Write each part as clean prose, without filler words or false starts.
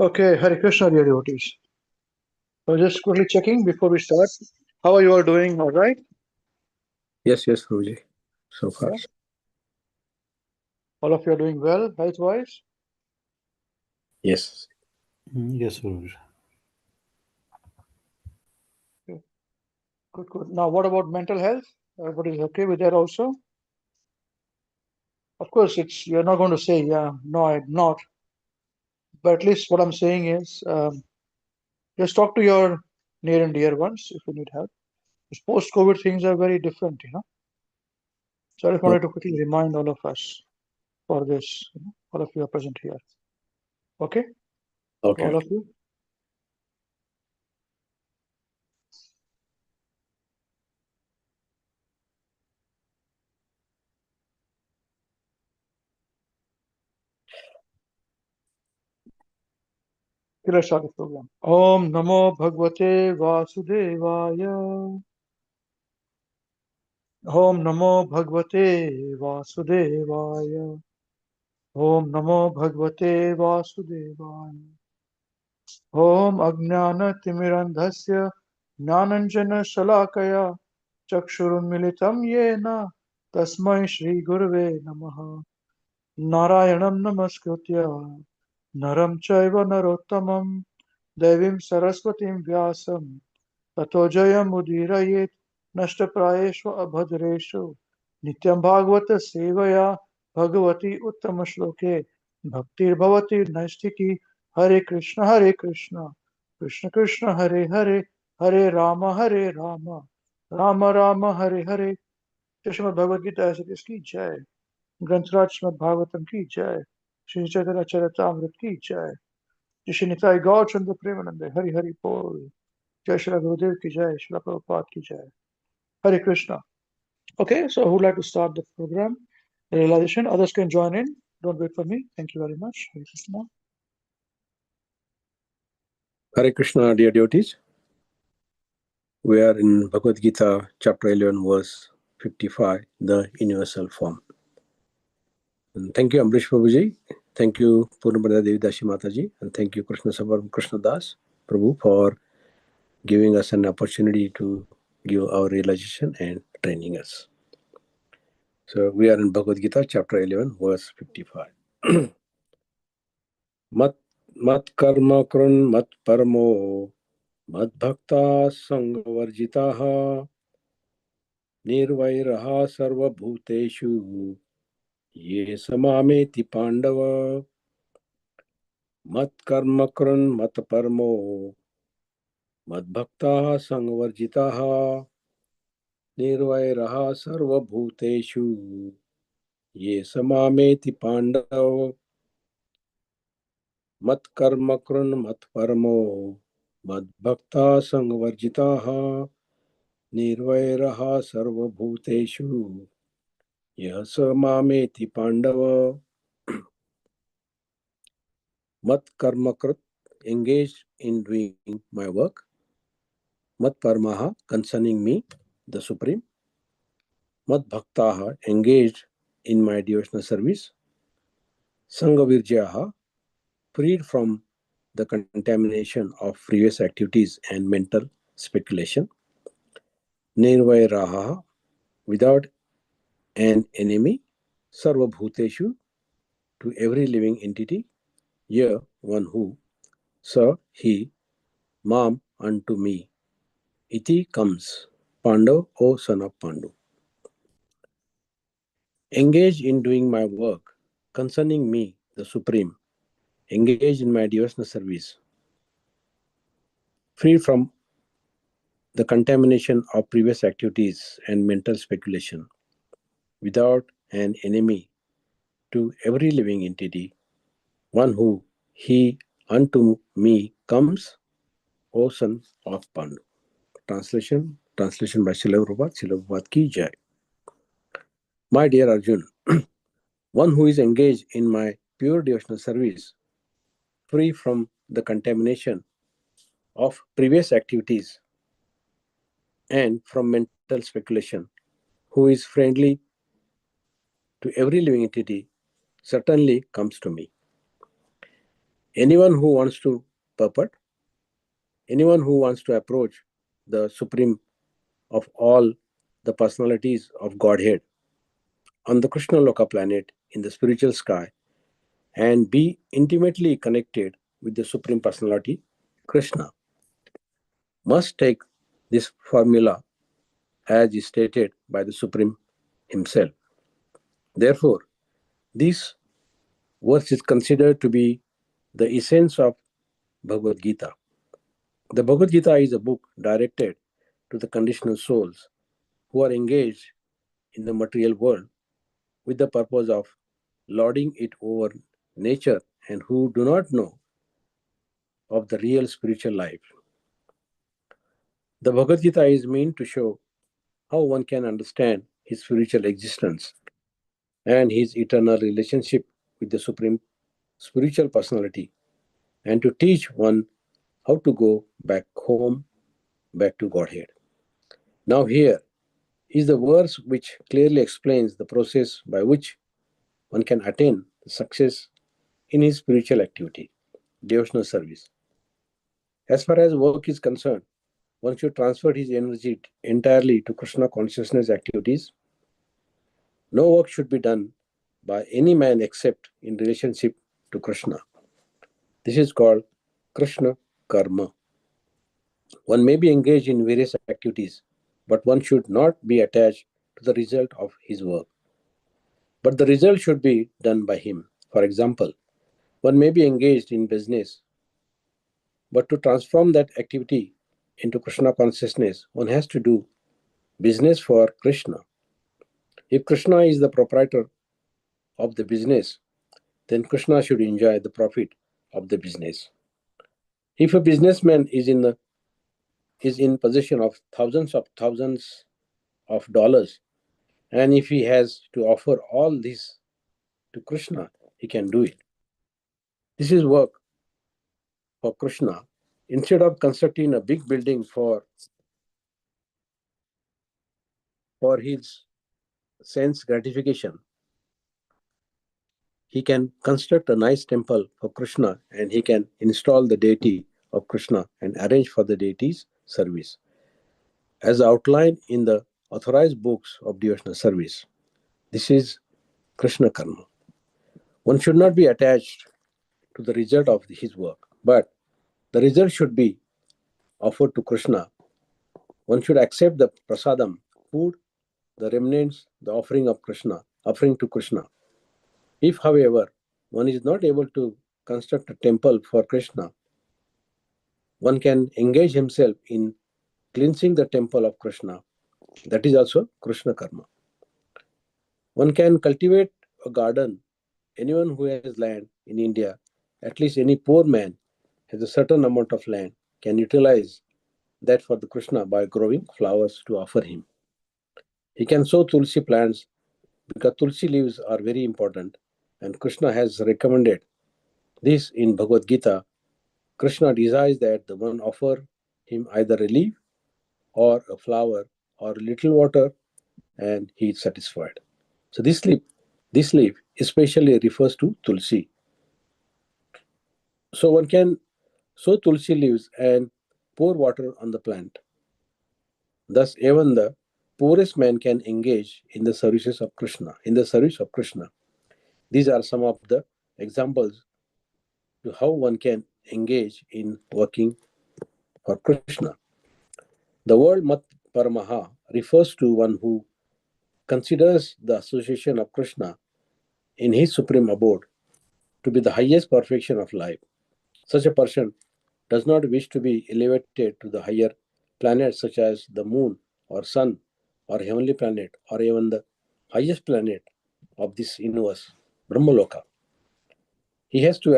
Okay, Hare Krishna, dear devotees. So just quickly checking before we start. How are you all doing? All right? Yes, Guruji. So far. Yeah. All of you are doing well, health-wise? Yes. Yes, Guruji. Okay. Good, good. Now, what about mental health? Everybody is okay with that also? Of course, you're not going to say, yeah, no, I'm not. But at least what I'm saying is, just talk to your near and dear ones if you need help. Because post-COVID things are very different. So I just wanted to quickly remind all of us for this. All of you are present here. Okay? Okay. All of you. Okay, let's start the program. Om Namo Bhagavate Vasudevaya. Om Namo Bhagavate Vasudevaya. Om Namo Bhagavate Vasudevaya. Om Ajnana Timirandhasya Jnananjana Shalakaya Chakshurunmilitam Yena Tasmai Shri Gurave Namaha. Narayanam Namaskritya Naram Chaiva Narottamam Devim Saraswatim Vyasam Tato Jayam Udirayet Nashtaprayeshu Abhadreshu Nityam Bhagavata Sevaya Bhagavati Uttama Shloke Bhaktir Bhavati Naistiki Hare Krishna Krishna Krishna Hare Hare Hare Rama Rama Rama Hare Hare Shrimad Bhagavad Gita ऐसे किसकी जय ग्रंथराज श्रीमद भागवतम की जय श्री चैतन्य चरितामृत की जय श्री निताई गौर चंद्र प्रेमानंद हरि हरि बोल Jai Shri Gurudev ki jai, Shri Prabhupada ki jai. Hare Krishna. Okay, so who would like to start the program? The realization. Others can join in. Don't wait for me. Thank you very much. Hare Krishna. Hare Krishna, dear devotees. We are in Bhagavad Gita, chapter 11, verse 55, the universal form. And thank you, Ambrish Prabhuji. Thank you, Purnamada Devi Dashi Mataji. And thank you, Krishna Sabha Krishna Das Prabhu, for giving us an opportunity to give our realization and training us. So we are in Bhagavad Gita, chapter 11, verse 55. Mat karma krun mat paramo mat bhakta sangvarjitaha nirvairaha sarva bhuteshu ye samameti pandava mat karma krun mat paramo mat bhakta sangvarjitaha nirvairaha sarva bhuteshu ye samameti pandava mat karma krun mat paramo mat bhakta sangvarjitaha nirvairaha sarva bhuteshu yah samameti pandava. Mat karmakrit, engaged in doing my work. Mat paramaha, concerning me, the Supreme. Mat bhaktaha, engaged in my devotional service. Sangha virjaha, freed from the contamination of previous activities and mental speculation. Nirvairaha, without an enemy. Sarva bhuteshu, to every living entity. Ya, one who. Sa, he. Mam, unto me. Iti comes. Pandav, O son of Pandu. Engaged in doing my work, concerning me, the Supreme, engaged in my devotional service, free from the contamination of previous activities and mental speculation, without an enemy, to every living entity, one who, he, unto me comes, O son of Pandu. Translation by Srila Prabhupada ki jai. My dear Arjun, one who is engaged in my pure devotional service, free from the contamination of previous activities and from mental speculation, who is friendly to every living entity, certainly comes to me. Anyone who wants to purport, anyone who wants to approach the supreme of all the personalities of Godhead on the Krishna Loka planet in the spiritual sky and be intimately connected with the supreme personality, Krishna, must take this formula as is stated by the Supreme himself. Therefore, this verse is considered to be the essence of Bhagavad Gita. The Bhagavad Gita is a book directed to the conditional souls who are engaged in the material world with the purpose of lording it over nature and who do not know of the real spiritual life. The Bhagavad Gita is meant to show how one can understand his spiritual existence and his eternal relationship with the Supreme Spiritual Personality, and to teach one how to go back home, back to Godhead. Now, here is the verse which clearly explains the process by which one can attain success in his spiritual activity, devotional service. As far as work is concerned, one should transfer his energy entirely to Krishna consciousness activities. No work should be done by any man except in relationship to Krishna. This is called Krishna karma. One may be engaged in various activities, but one should not be attached to the result of his work. But the result should be done by him. For example, one may be engaged in business, but to transform that activity into Krishna consciousness, one has to do business for Krishna. If Krishna is the proprietor of the business, then Krishna should enjoy the profit of the business. If a businessman is in possession of thousands of dollars, and if he has to offer all this to Krishna, he can do it. This is work for Krishna. Instead of constructing a big building for his sense gratification, he can construct a nice temple for Krishna and he can install the deity of Krishna and arrange for the deity's service. As outlined in the authorized books of devotional service, this is Krishna karma. One should not be attached to the result of his work, but the result should be offered to Krishna. One should accept the prasadam, food, the remnants, the offering to Krishna. If, however, one is not able to construct a temple for Krishna, one can engage himself in cleansing the temple of Krishna. That is also Krishna karma. One can cultivate a garden. Anyone who has land in India, at least any poor man, has a certain amount of land, can utilize that for the Krishna by growing flowers to offer him. He can sow tulsi plants because tulsi leaves are very important, and Krishna has recommended this in Bhagavad Gita. Krishna desires that the one offer him either a leaf or a flower or a little water, and he is satisfied. So this leaf especially refers to tulsi. So one can sow tulsi leaves and pour water on the plant. Thus, even the poorest man can engage in the services of Krishna, in the service of Krishna. These are some of the examples to how one can engage in working for Krishna. The word Mat Paramaha refers to one who considers the association of Krishna in his supreme abode to be the highest perfection of life. Such a person does not wish to be elevated to the higher planets such as the moon or sun or heavenly planet or even the highest planet of this universe, Brahmaloka. He has no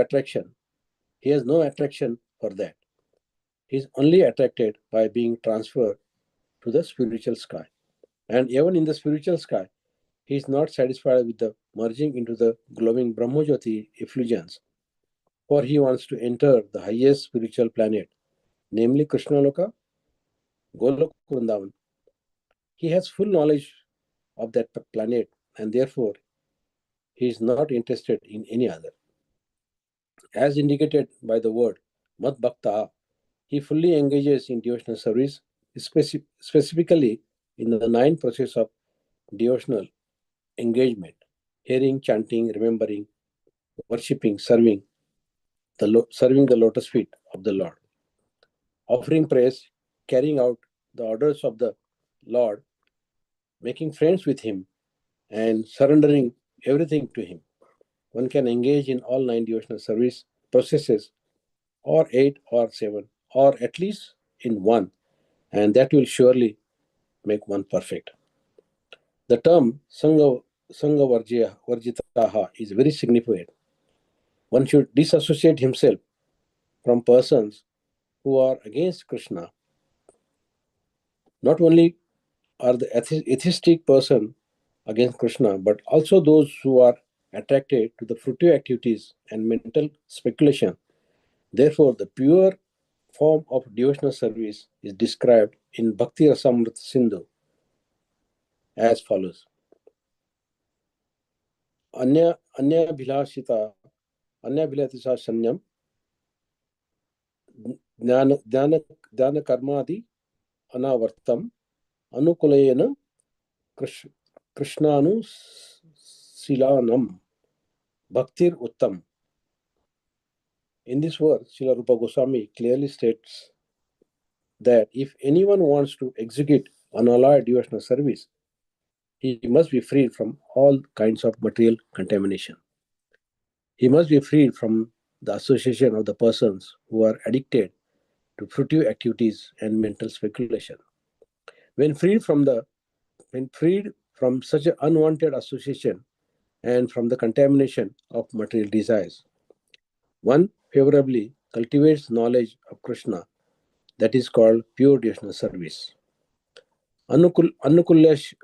attraction for that. He is only attracted by being transferred to the spiritual sky. And even in the spiritual sky, he is not satisfied with the merging into the glowing Brahmajyoti effulgence, for he wants to enter the highest spiritual planet, namely Krishnaloka, Golok Vrindavan. He has full knowledge of that planet, and therefore he is not interested in any other. As indicated by the word Mad Bhakta, he fully engages in devotional service, specifically in the 9 processes of devotional engagement: hearing, chanting, remembering, worshipping, serving the lotus feet of the Lord, offering praise, carrying out the orders of the Lord, making friends with Him, and surrendering everything to Him. One can engage in all 9 devotional service processes, or 8 or 7, or at least in one, and that will surely make one perfect. The term Sangha Varjitaha is very significant. One should disassociate himself from persons who are against Krishna. Not only are the atheistic person against Krishna, but also those who are attracted to the fruitive activities and mental speculation. Therefore, the pure form of devotional service is described in Bhakti Rasamrita Sindhu as follows. Anya Bhilatisa Sanyam Dhyana Karmadi Anavartam Anukulayana Krishnanu Silanam Bhaktir Uttam. In this verse, Srila Rupa Goswami clearly states that if anyone wants to execute unalloyed devotional service, he must be freed from all kinds of material contamination. He must be freed from the association of the persons who are addicted to fruitive activities and mental speculation. When freed from such an unwanted association and from the contamination of material desires, one favorably cultivates knowledge of Krishna, that is called pure devotional service. Anukulyaya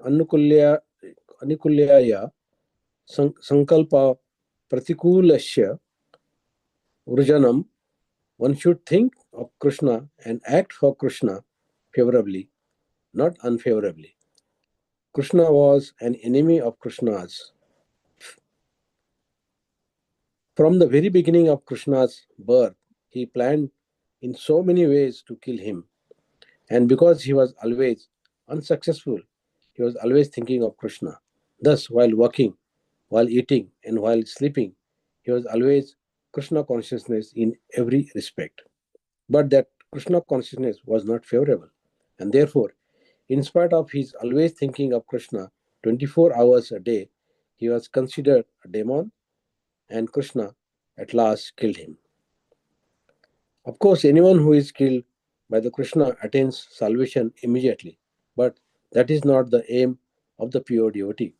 sankalpa pratikulasya vrujanam. One should think of Krishna and act for Krishna favorably, not unfavorably. Krishna was an enemy of Krishna's. From the very beginning of Krishna's birth, he planned in so many ways to kill him. And because he was always unsuccessful, he was always thinking of Krishna. Thus, while walking, while eating, and while sleeping, he was always Krishna consciousness in every respect. But that Krishna consciousness was not favorable. And therefore, in spite of his always thinking of Krishna 24 hours a day, he was considered a demon, and Krishna at last killed him. Of course, anyone who is killed by the Krishna attains salvation immediately, but that is not the aim of the pure devotee.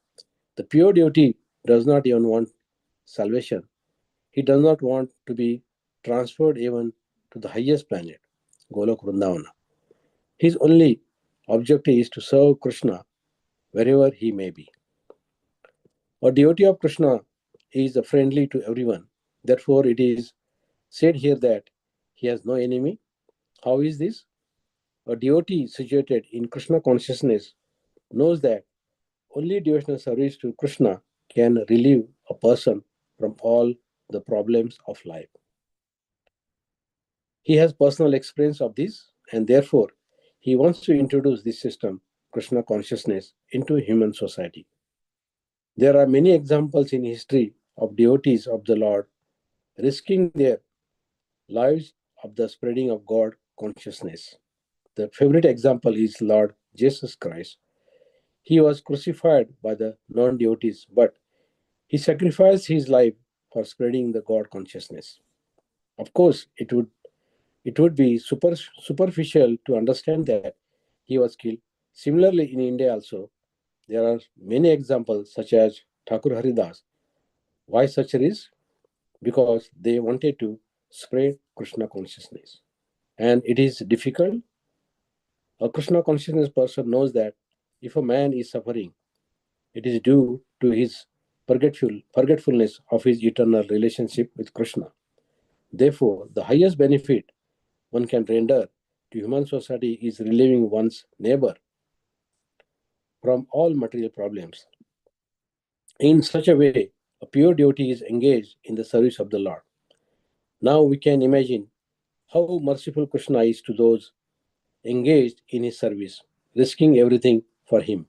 The pure devotee does not even want salvation. He does not want to be transferred even to the highest planet, Golok Vrindavana. His only objective is to serve Krishna wherever he may be. A devotee of Krishna is friendly to everyone. Therefore, it is said here that he has no enemy. How is this? A devotee situated in Krishna consciousness knows that only devotional service to Krishna can relieve a person from all the problems of life. He has personal experience of this, and therefore he wants to introduce this system, Krishna consciousness, into human society. There are many examples in history of devotees of the Lord risking their lives of the spreading of God consciousness. The favorite example is Lord Jesus Christ. He was crucified by the non-devotees, but he sacrificed his life for spreading the God consciousness. Of course, it would be superficial to understand that he was killed. Similarly, in India also, there are many examples such as Thakur Haridas. Why such a risk? Because they wanted to spread Krishna consciousness. And it is difficult. A Krishna consciousness person knows that if a man is suffering, it is due to his forgetfulness of his eternal relationship with Krishna. Therefore, the highest benefit one can render to human society is relieving one's neighbor from all material problems. In such a way, a pure devotee is engaged in the service of the Lord. Now we can imagine how merciful Krishna is to those engaged in his service, risking everything for him.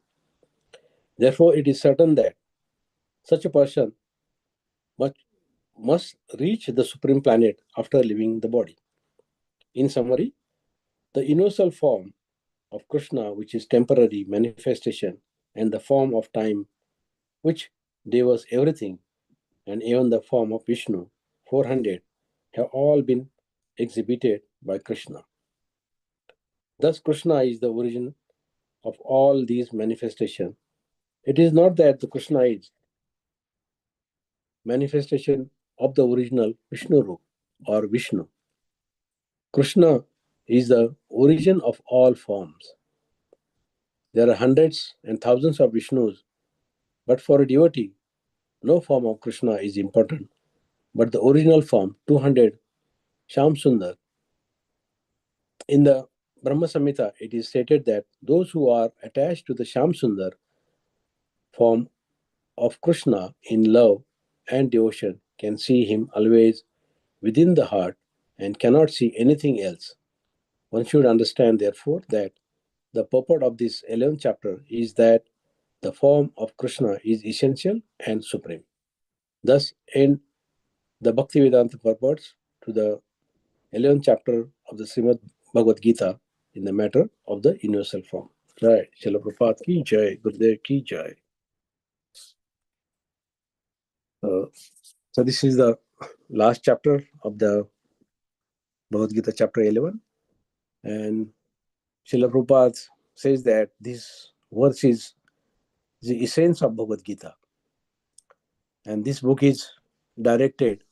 Therefore, it is certain that such a person must reach the supreme planet after leaving the body. In summary, the universal form of Krishna, which is temporary manifestation, and the form of time, which devas everything, and even the form of Vishnu, 400, have all been exhibited by Krishna. Thus, Krishna is the origin of all these manifestations. It is not that the Krishna is manifestation of the original Vishnu Roop or Vishnu. Krishna is the origin of all forms. There are hundreds and thousands of Vishnus, but for a devotee, no form of Krishna is important, but the original form, 200, Sham Sundar. In the Brahma Samhita, it is stated that those who are attached to the Sham Sundar form of Krishna in love and devotion can see him always within the heart and cannot see anything else. One should understand, therefore, that the purport of this 11th chapter is that the form of Krishna is essential and supreme. Thus end the Bhaktivedanta purports to the 11th chapter of the Srimad Bhagavad Gita in the matter of the universal form. Right. Srila Prabhupada ki jai, Gurudev ki jai. So this is the last chapter of the Bhagavad Gita, chapter 11. And Srila Prabhupada says that this verse is the essence of Bhagavad Gita. And this book is directed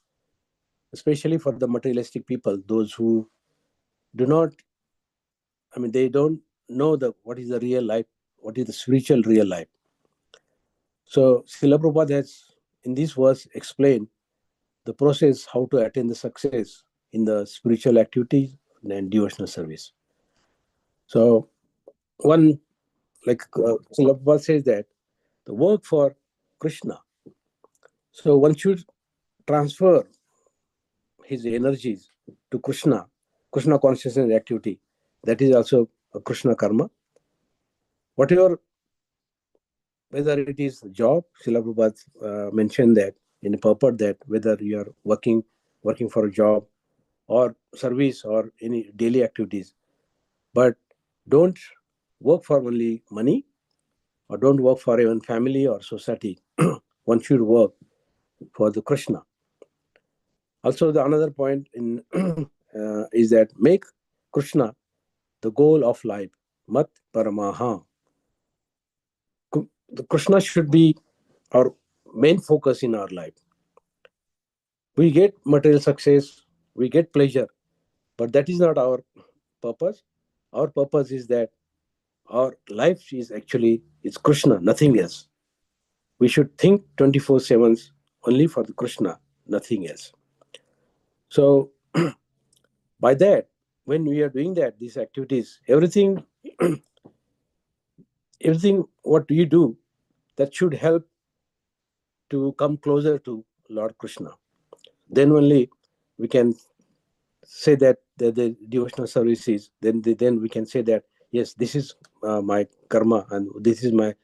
especially for the materialistic people, those who do not, they don't know what is the real life, what is the spiritual real life. So Srila Prabhupada has, in this verse, explained the process how to attain the success in the spiritual activities and devotional service. So one, Srila Prabhupada says that the work for Krishna, so one should transfer his energies to Krishna consciousness activity. That is also a Krishna karma. Whatever, whether it is job, Srila Prabhupada mentioned that in a purport that whether you are working for a job or service or any daily activities, but don't work for only money or don't work for even family or society. One should work for the Krishna. Also, the another point in is that make Krishna the goal of life. Mat Paramaha. The Krishna should be our main focus in our life. We get material success, we get pleasure, but that is not our purpose. Our purpose is that our life is actually it's Krishna, nothing else. We should think 24/7 only for the Krishna, nothing else. So by that, when we are doing that, these activities, everything what we do, that should help to come closer to Lord Krishna. Then only we can say that the devotional services, then we can say that, yes, this is my karma and this is my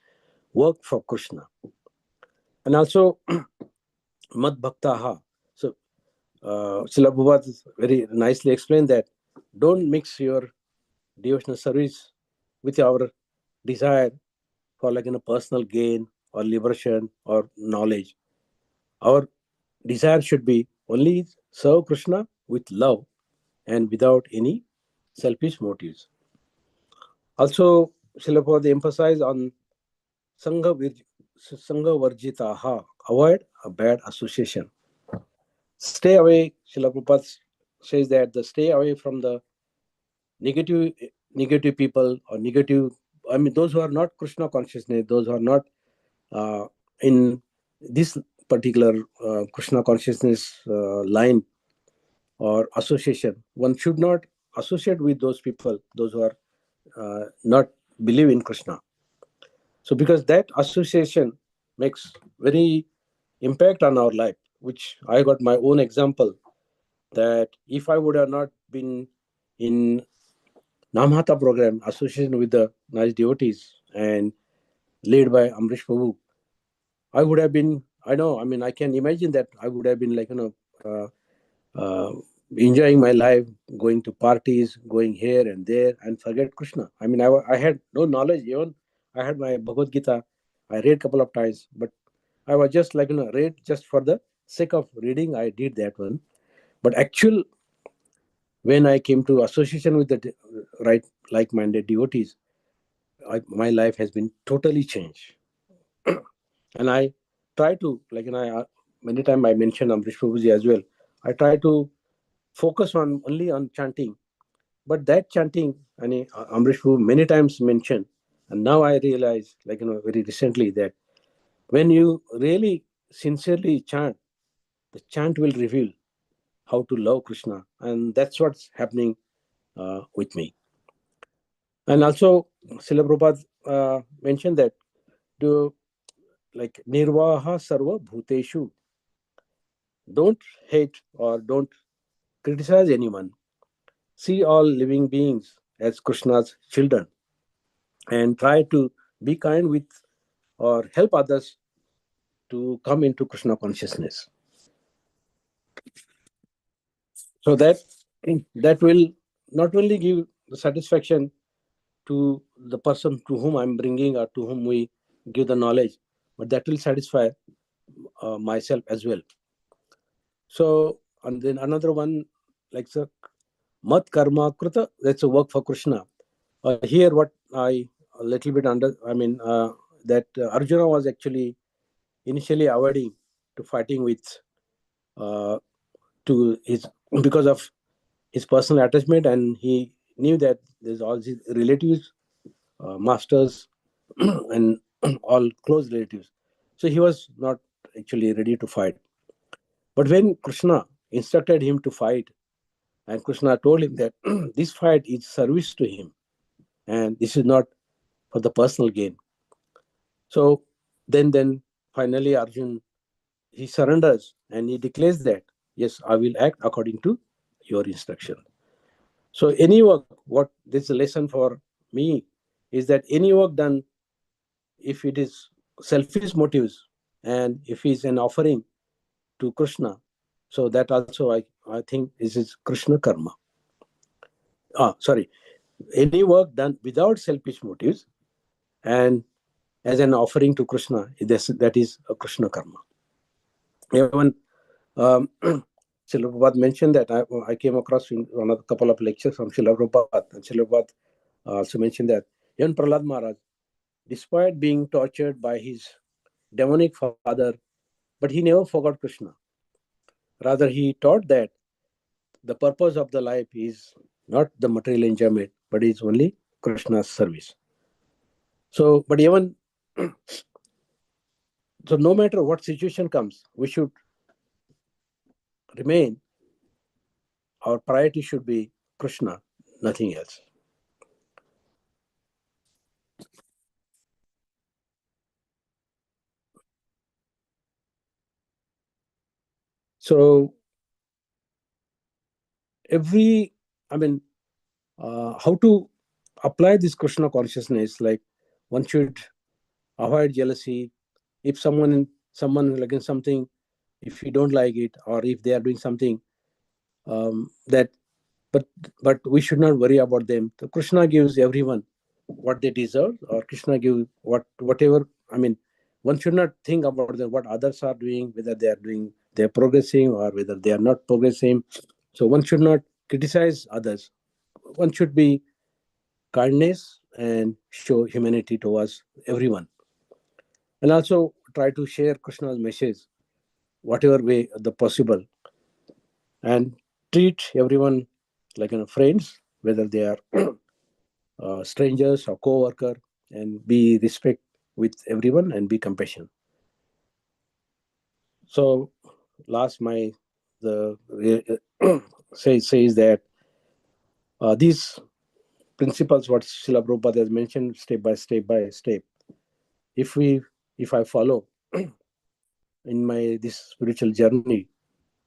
work for Krishna. And also, Mad Bhaktaha. So, Srila Prabhupada very nicely explained that don't mix your devotional service with our desire for personal gain or liberation or knowledge. Our desire should be only serve Krishna with love and without any selfish motives. Also, Srila Prabhupada emphasized on Sangha Varjitaha, avoid a bad association. Stay away, Srila Prabhupada says that stay away from the negative people or negative, those who are not Krishna consciousness, those who are not in this particular Krishna consciousness line or association. One should not associate with those people, those who are not believe in Krishna. So because that association makes very impact on our life, which I got my own example. that if I would have not been in Namhata program, association with the nice devotees and led by Amrish Prabhu, I would have been, I can imagine that I would have been enjoying my life, going to parties, going here and there, and forget Krishna. I had no knowledge. Even I had my Bhagavad Gita. I read a couple of times, but I was just read just for the sake of reading. I did that one. But actual, when I came to association with the right like-minded devotees, my life has been totally changed. And I try to, many times I mentioned Amrish Prabhuji as well. I try to focus on only on chanting. But that chanting, Amrish Prabhu many times mentioned, and now I realize, very recently, that when you really sincerely chant, the chant will reveal how to love Krishna, and that's what's happening with me. And also, Srila Prabhupada mentioned that to nirvaha sarva bhuteshu, don't hate or don't criticize anyone. See all living beings as Krishna's children and try to be kind with or help others to come into Krishna consciousness. So that will not only give the satisfaction to the person to whom I'm bringing or to whom we give the knowledge, but that will satisfy myself as well. So, and then another one, mat karma krita, that's a work for Krishna. Here, what I a little bit that Arjuna was actually initially avoiding to fighting with to his because of his personal attachment, and he knew that there's all his relatives, masters, and all close relatives. So he was not actually ready to fight. But when Krishna instructed him to fight, and Krishna told him that this fight is service to him, and this is not for the personal gain. So then finally Arjun, he surrenders and he declares that, yes, I will act according to your instruction. So any work, what this lesson for me is that any work done, if it is selfish motives and if it's an offering to Krishna, so that also I think this is Krishna karma. Any work done without selfish motives and as an offering to Krishna, that is a Krishna karma. Even Srila Prabhupada mentioned that I came across in one of a couple of lectures from Srila Prabhupada, and Srila Prabhupada also mentioned that even Prahlad Maharaj, despite being tortured by his demonic father, but he never forgot Krishna. Rather, he taught that the purpose of the life is not the material enjoyment, but is only Krishna's service. So, but even so, no matter what situation comes, we should remain, our priority should be Krishna, nothing else. So, how to apply this Krishna consciousness? Like, one should avoid jealousy. If someone like in something, if you don't like it, or if they are doing something that, but we should not worry about them. So Krishna gives everyone what they deserve, or Krishna gives whatever. One should not think about what others are doing, whether they're progressing or whether they are not progressing. So one should not criticize others. One should be kindness and show humanity towards everyone, and also try to share Krishna's message whatever way the possible, and treat everyone like friends, whether they are strangers or co-worker, and be respect with everyone and be compassion. So last says that these principles what Srila Prabhupada has mentioned step by step, if I follow in my this spiritual journey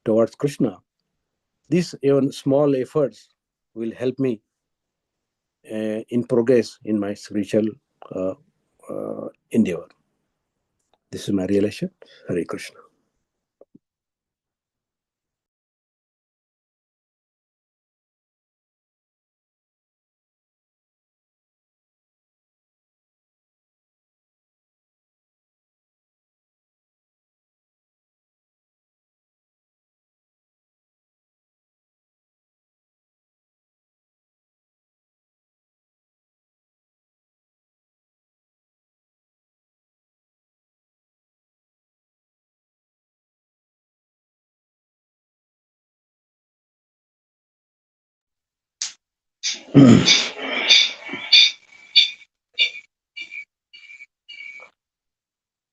towards Krishna, These even small efforts will help me in progress in my spiritual uh, endeavor. This is my realization. Hare Krishna.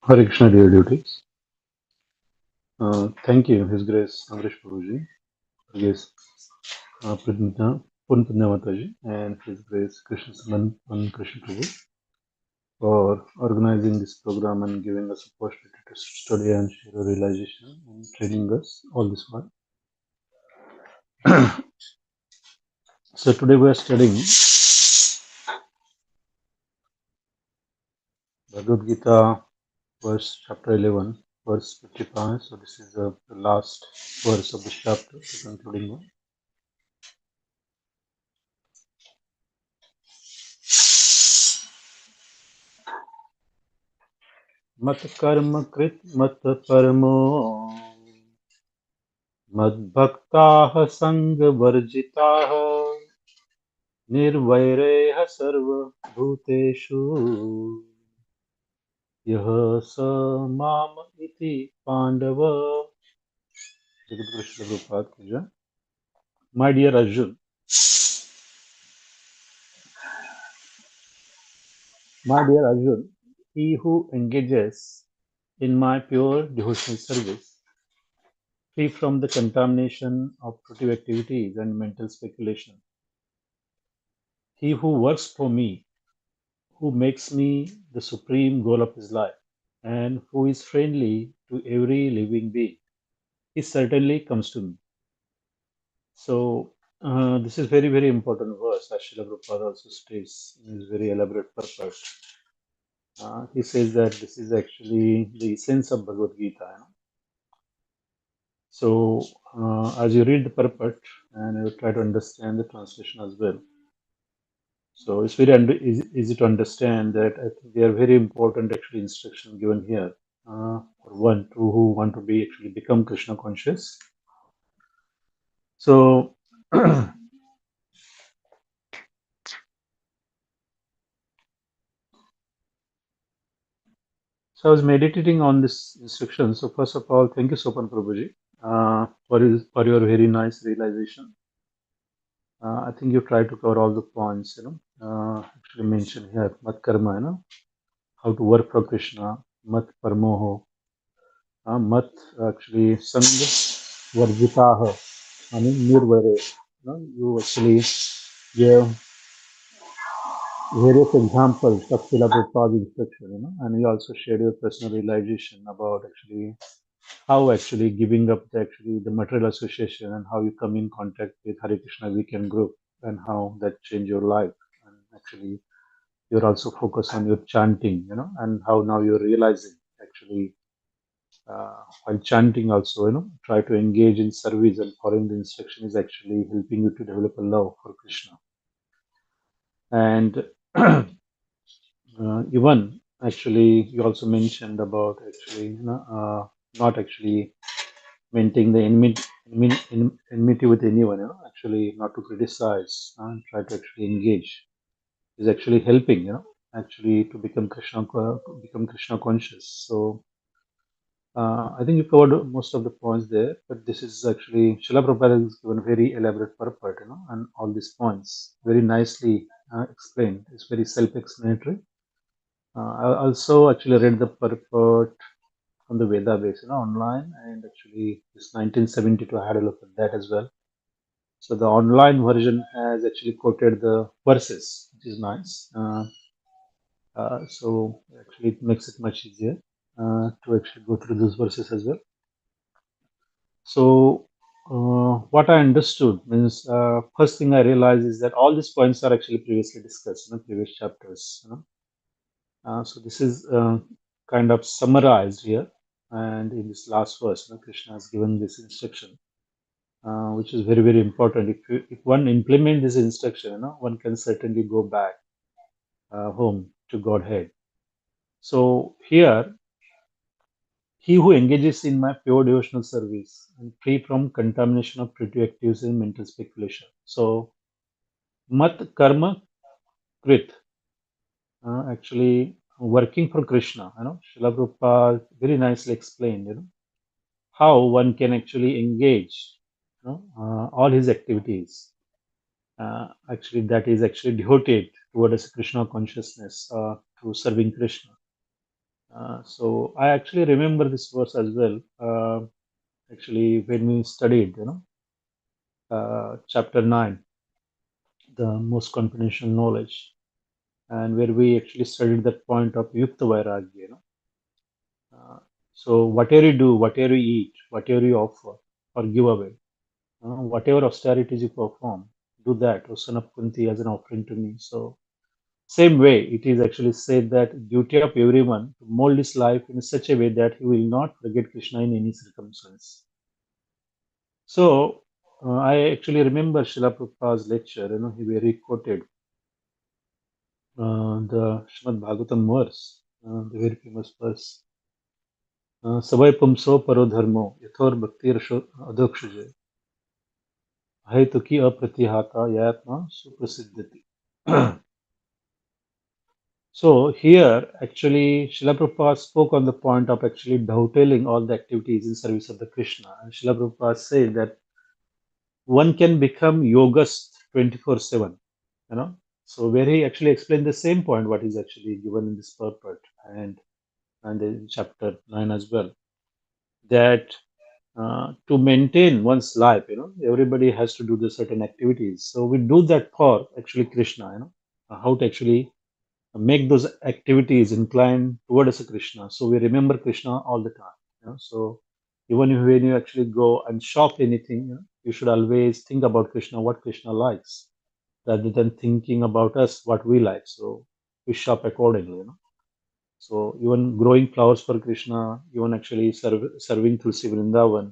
Hare Krishna, dear devotees. Thank you, His Grace Amrish Prabhuji, His Punpanya Mataji, and His Grace Krishna Saman and Krishna Prabhu for organizing this program and giving us opportunity to study and share our realization and training us all this while. So today we are studying Bhagavad Gita, verse chapter 11, verse 55. So this is the last verse of the chapter, the concluding one. Mat karma krit mat paramo mad bhaktaha sangha varjitaha nirvaireha sarva bhuteshu yaha sa mam iti pandava. Jagat Guru Srila Prabhupada ki jai. My dear Arjun, my dear Arjun, he who engages in my pure devotional service, free from the contamination of fruitive activities and mental speculation, he who works for me, who makes me the supreme goal of his life, and who is friendly to every living being, he certainly comes to me. So, this is very, very important verse, as Srila Prabhupada also states in his very elaborate purport. He says that this is actually the essence of Bhagavad Gita. You know? So, as you read the purport and you try to understand the translation as well, so it's very easy to understand that I think they are very important actually instruction given here for one to who want to be actually become Krishna conscious. So, so I was meditating on this instruction. So first of all, thank you, Sopan Prabhuji, for your very nice realization. I think you try to cover all the points, actually mentioned here. Mat karma, how to work for Krishna. Mat parmoho. Mat actually sangha varjitaha. I mean nirvare. You actually give various examples of Srila Prabhupada's instruction, and you also shared your personal realization about actually how actually giving up the material association and how you come in contact with Hare Krishna WECAN group and how that changed your life. And actually you're also focused on your chanting, and how now you're realizing actually while chanting also, try to engage in service and following the instruction is actually helping you to develop a love for Krishna. And even actually you also mentioned about actually, not actually maintaining the enmity with anyone, actually not to criticize and try to actually engage is actually helping, actually to become Krishna conscious. So I think you covered most of the points there, but this is actually Srila Prabhupada has given a very elaborate purport, and all these points very nicely explained. It's very self-explanatory. I also actually read the purport from the Veda base, online, and actually this 1972 I had a look at that as well. So the online version has actually quoted the verses, which is nice. So actually it makes it much easier to actually go through those verses as well. So what I understood means first thing I realized is that all these points are actually previously discussed in the previous chapters. So this is kind of summarized here, and in this last verse, Krishna has given this instruction, which is very very important. If one implement this instruction, one can certainly go back home to Godhead. So here, he who engages in my pure devotional service and free from contamination of pretty activities and mental speculation. So mat karma krit, actually working for Krishna. Srila Prabhupada very nicely explained, how one can actually engage, all his activities. Actually, that is actually devoted towards Krishna consciousness, to serving Krishna. So I actually remember this verse as well. Actually, when we studied, chapter 9, the most confidential knowledge, and where we actually studied that point of Yukta Vairagya. So whatever you do, whatever you eat, whatever you offer or give away, whatever austerities you perform, do that, O son of Kunti, as an offering to me. So same way, it is actually said that duty of everyone to mold his life in such a way that he will not forget Krishna in any circumstance. So I actually remember Srila Prabhupada's lecture, he very quoted the Srimad Bhagavatam verse, the very famous verse. Savai pumso paro dharmo yathor bhakti adokshuje hai tuki apratihata yatma suprasiddhati. So here, actually, Srila Prabhupada spoke on the point of actually dovetailing all the activities in service of the Krishna. And Srila Prabhupada said that one can become yogast 24/7. So where he actually explained the same point, what is actually given in this purport and in chapter 9 as well, that to maintain one's life, everybody has to do the certain activities. So we do that for actually Krishna, how to actually make those activities incline towards Krishna. So we remember Krishna all the time. So even when you actually go and shop anything, you should always think about Krishna, what Krishna likes, rather than thinking about us, what we like. So we shop accordingly. So even growing flowers for Krishna, even actually serving Tulsi Vrindavan,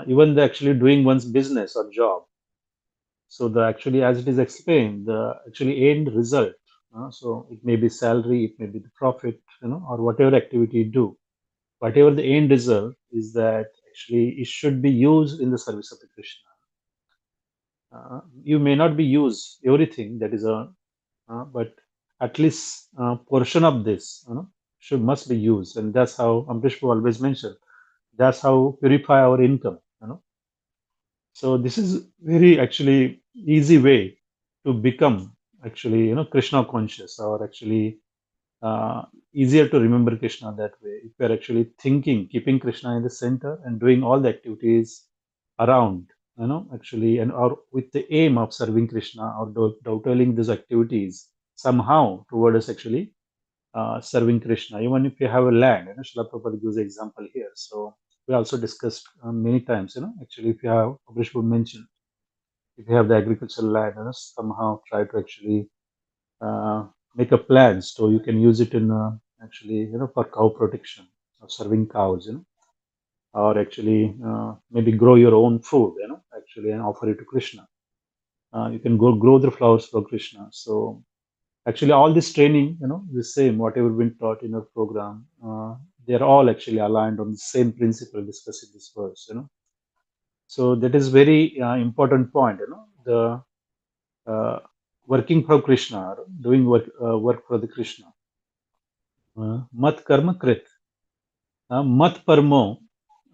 even the actually doing one's business or job. So the actually, as it is explained, the actually end result. So it may be salary, it may be the profit, or whatever activity you do. Whatever the end result is, that actually it should be used in the service of the Krishna. You may not be used everything that is earned, but at least portion of this, should must be used, and that's how Amrish always mentioned. That's how purify our income. So this is very actually easy way to become actually Krishna conscious, or actually easier to remember Krishna that way. If we are actually thinking, keeping Krishna in the center and doing all the activities around, actually, and or with the aim of serving Krishna, or dovetailing these activities somehow towards actually serving Krishna. Even if you have a land, Srila Prabhupada gives an example here. So we also discussed many times, actually, if you have, Prabhupada mentioned, if you have the agricultural land, somehow try to actually make a plan so you can use it in actually, for cow protection or serving cows, or actually maybe grow your own food, actually, and offer it to Krishna. You can go grow the flowers for Krishna. So actually, all this training, the same, whatever been taught in our program, they're all actually aligned on the same principle discussed in this verse, So that is very important point, the uh, working for Krishna, doing work for the Krishna. Mat karma krit. Mat parmo,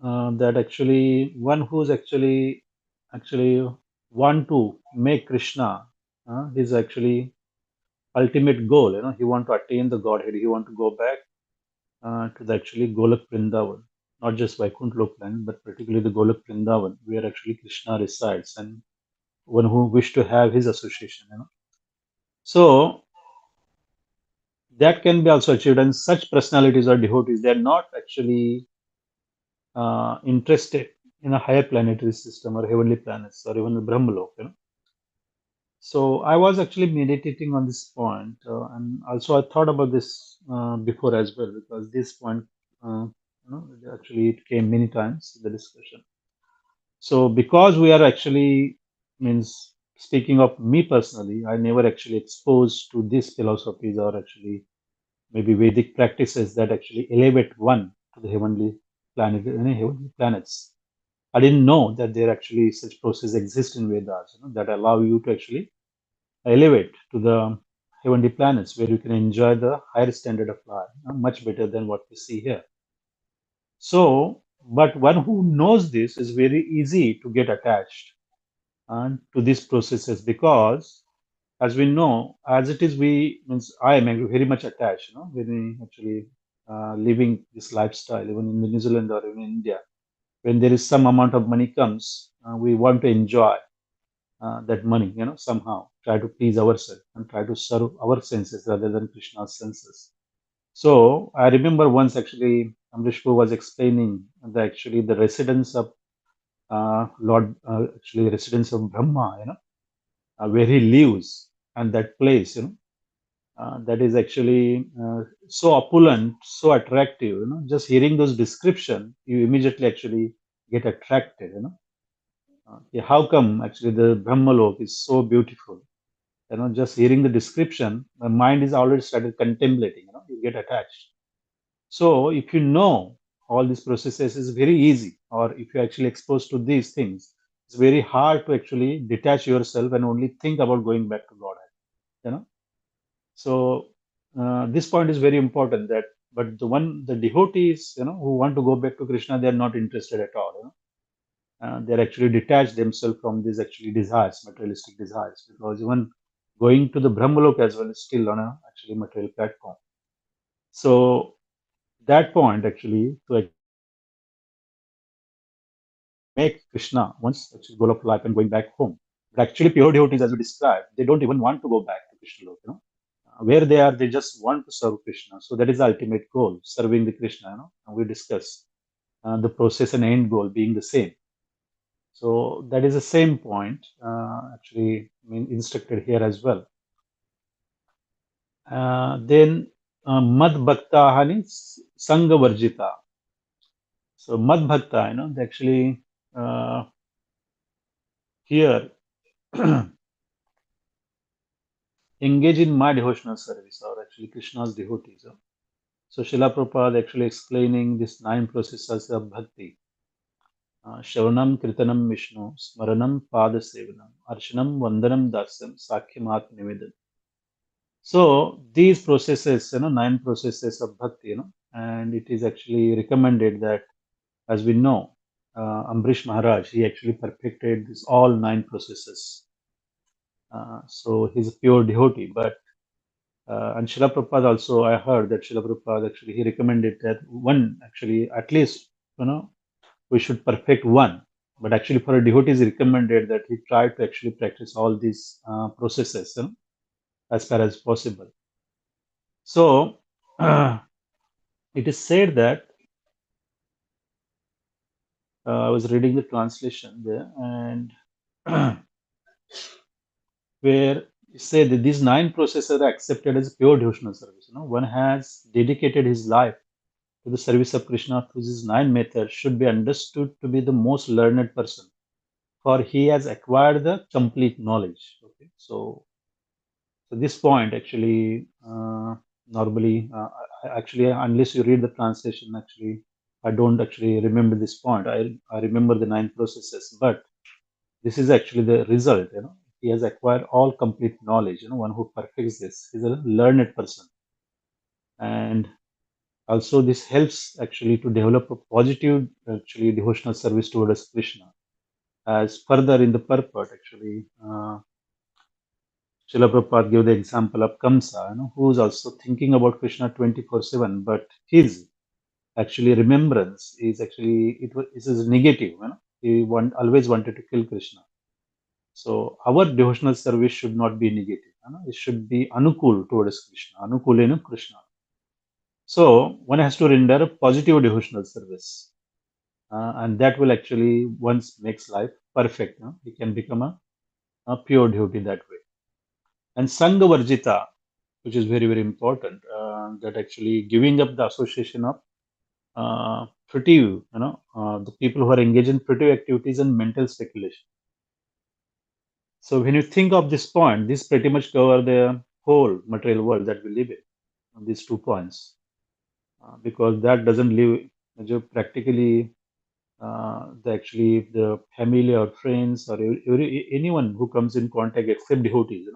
that actually one who's actually want to make Krishna his actually ultimate goal. He want to attain the Godhead. He want to go back to the actually Golak Vrindavan, not just Vaikuntha Lokland, but particularly the Golak Vrindavan, where actually Krishna resides, and one who wish to have his association. So that can be also achieved, and such personalities or devotees, they are not actually interested in a higher planetary system or heavenly planets or even the Brahmalok. So I was actually meditating on this point, and also I thought about this before as well, because this point, actually it came many times in the discussion. So because we are actually, means speaking of me personally, I never actually exposed to these philosophies or actually maybe Vedic practices that actually elevate one to the heavenly planet, heavenly planets. I didn't know that there actually such process exist in Vedas, that allow you to actually elevate to the heavenly planets where you can enjoy the higher standard of life, much better than what we see here. So, but one who knows this is very easy to get attached and to these processes, because as we know, as it is, we means I am very much attached, when we actually living this lifestyle, even in New Zealand or even in India, when there is some amount of money comes, we want to enjoy that money, somehow try to please ourselves and try to serve our senses rather than Krishna's senses. So I remember once actually Amrishpur was explaining that actually the residence of Lord, actually residence of Brahma, where he lives, and that place, that is actually so opulent, so attractive. Just hearing those description, you immediately actually get attracted. Yeah, how come actually the Brahmalok is so beautiful? Just hearing the description, the mind is already started contemplating. You get attached. So if you know all these processes, is very easy. Or if you're actually exposed to these things, it's very hard to actually detach yourself and only think about going back to Godhead. You know. So this point is very important. That, but the devotees, who want to go back to Krishna, they are not interested at all. They're actually detached themselves from these actually desires, materialistic desires, because even going to the Brahmalok as well is still on a actually material platform. So that point actually to make Krishna once actually goal of life and going back home. But actually, pure devotees, as we described, they don't even want to go back to Krishna Lok. Where they are, they just want to serve Krishna. So that is the ultimate goal, serving the Krishna. And we discuss the process and end goal being the same. So that is the same point, actually instructed here as well. Then Mad Bhakta Hani Sangha Varjita. So Mad Bhakta, they actually here engage in my devotional service, or actually Krishna's devotees. So Srila Prabhupada actually explaining these 9 processes of bhakti. Shravanam, Kirtanam, Vishnu, Smaranam, Pada Sevanam, Arshanam, Vandanam, Dasyam, Sakhyam, Atma Nivedan. So these processes, 9 processes of bhakti, and it is actually recommended that, as we know, Ambrish Maharaj, he actually perfected this all 9 processes. So he's a pure devotee, but and Srila Prabhupada also, I heard that Srila Prabhupada actually, he recommended that one, actually, at least, we should perfect one. But actually, for a devotee, is recommended that he try to actually practice all these processes, as far as possible. So, it is said that, I was reading the translation there, and where it said that these 9 processes are accepted as pure devotional service. One has dedicated his life to the service of Krishna through these 9 methods should be understood to be the most learned person, for he has acquired the complete knowledge. Okay, so this point actually, normally, actually, unless you read the translation, actually, I don't actually remember this point. I remember the 9 processes, but this is actually the result. He has acquired all complete knowledge. One who perfects this is a learned person, and also this helps actually to develop a positive actually devotional service towards Krishna. As further in the purport, actually, Srila Prabhupada gave the example of Kamsa, who is also thinking about Krishna 24/7, but his actually remembrance is actually it is negative. He always wanted to kill Krishna. So our devotional service should not be negative. It should be anukul towards Krishna, anukulena Krishna. So one has to render a positive devotional service. and that will actually once makes life perfect. He can become a pure devotee that way. And Sangha Varjita, which is very, very important, that actually giving up the association of the people who are engaged in fruitive activities and mental speculation. So when you think of this point, this pretty much cover the whole material world that we live in, these 2 points, because that doesn't live practically the family or friends or anyone who comes in contact except devotees,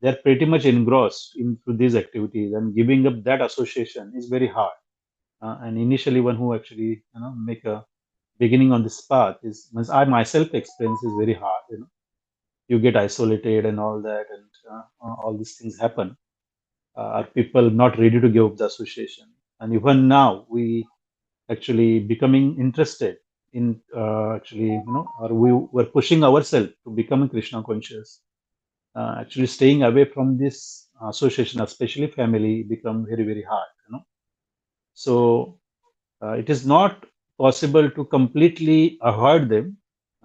they're pretty much engrossed into these activities, and giving up that association is very hard. And initially, one who actually make a beginning on this path means I myself experience is very hard. You get isolated and all that, and all these things happen. Are people not ready to give up the association? And even now, we actually becoming interested in or we were pushing ourselves to become Krishna conscious. Actually, staying away from this association, especially family, become very, very hard. So it is not possible to completely avoid them.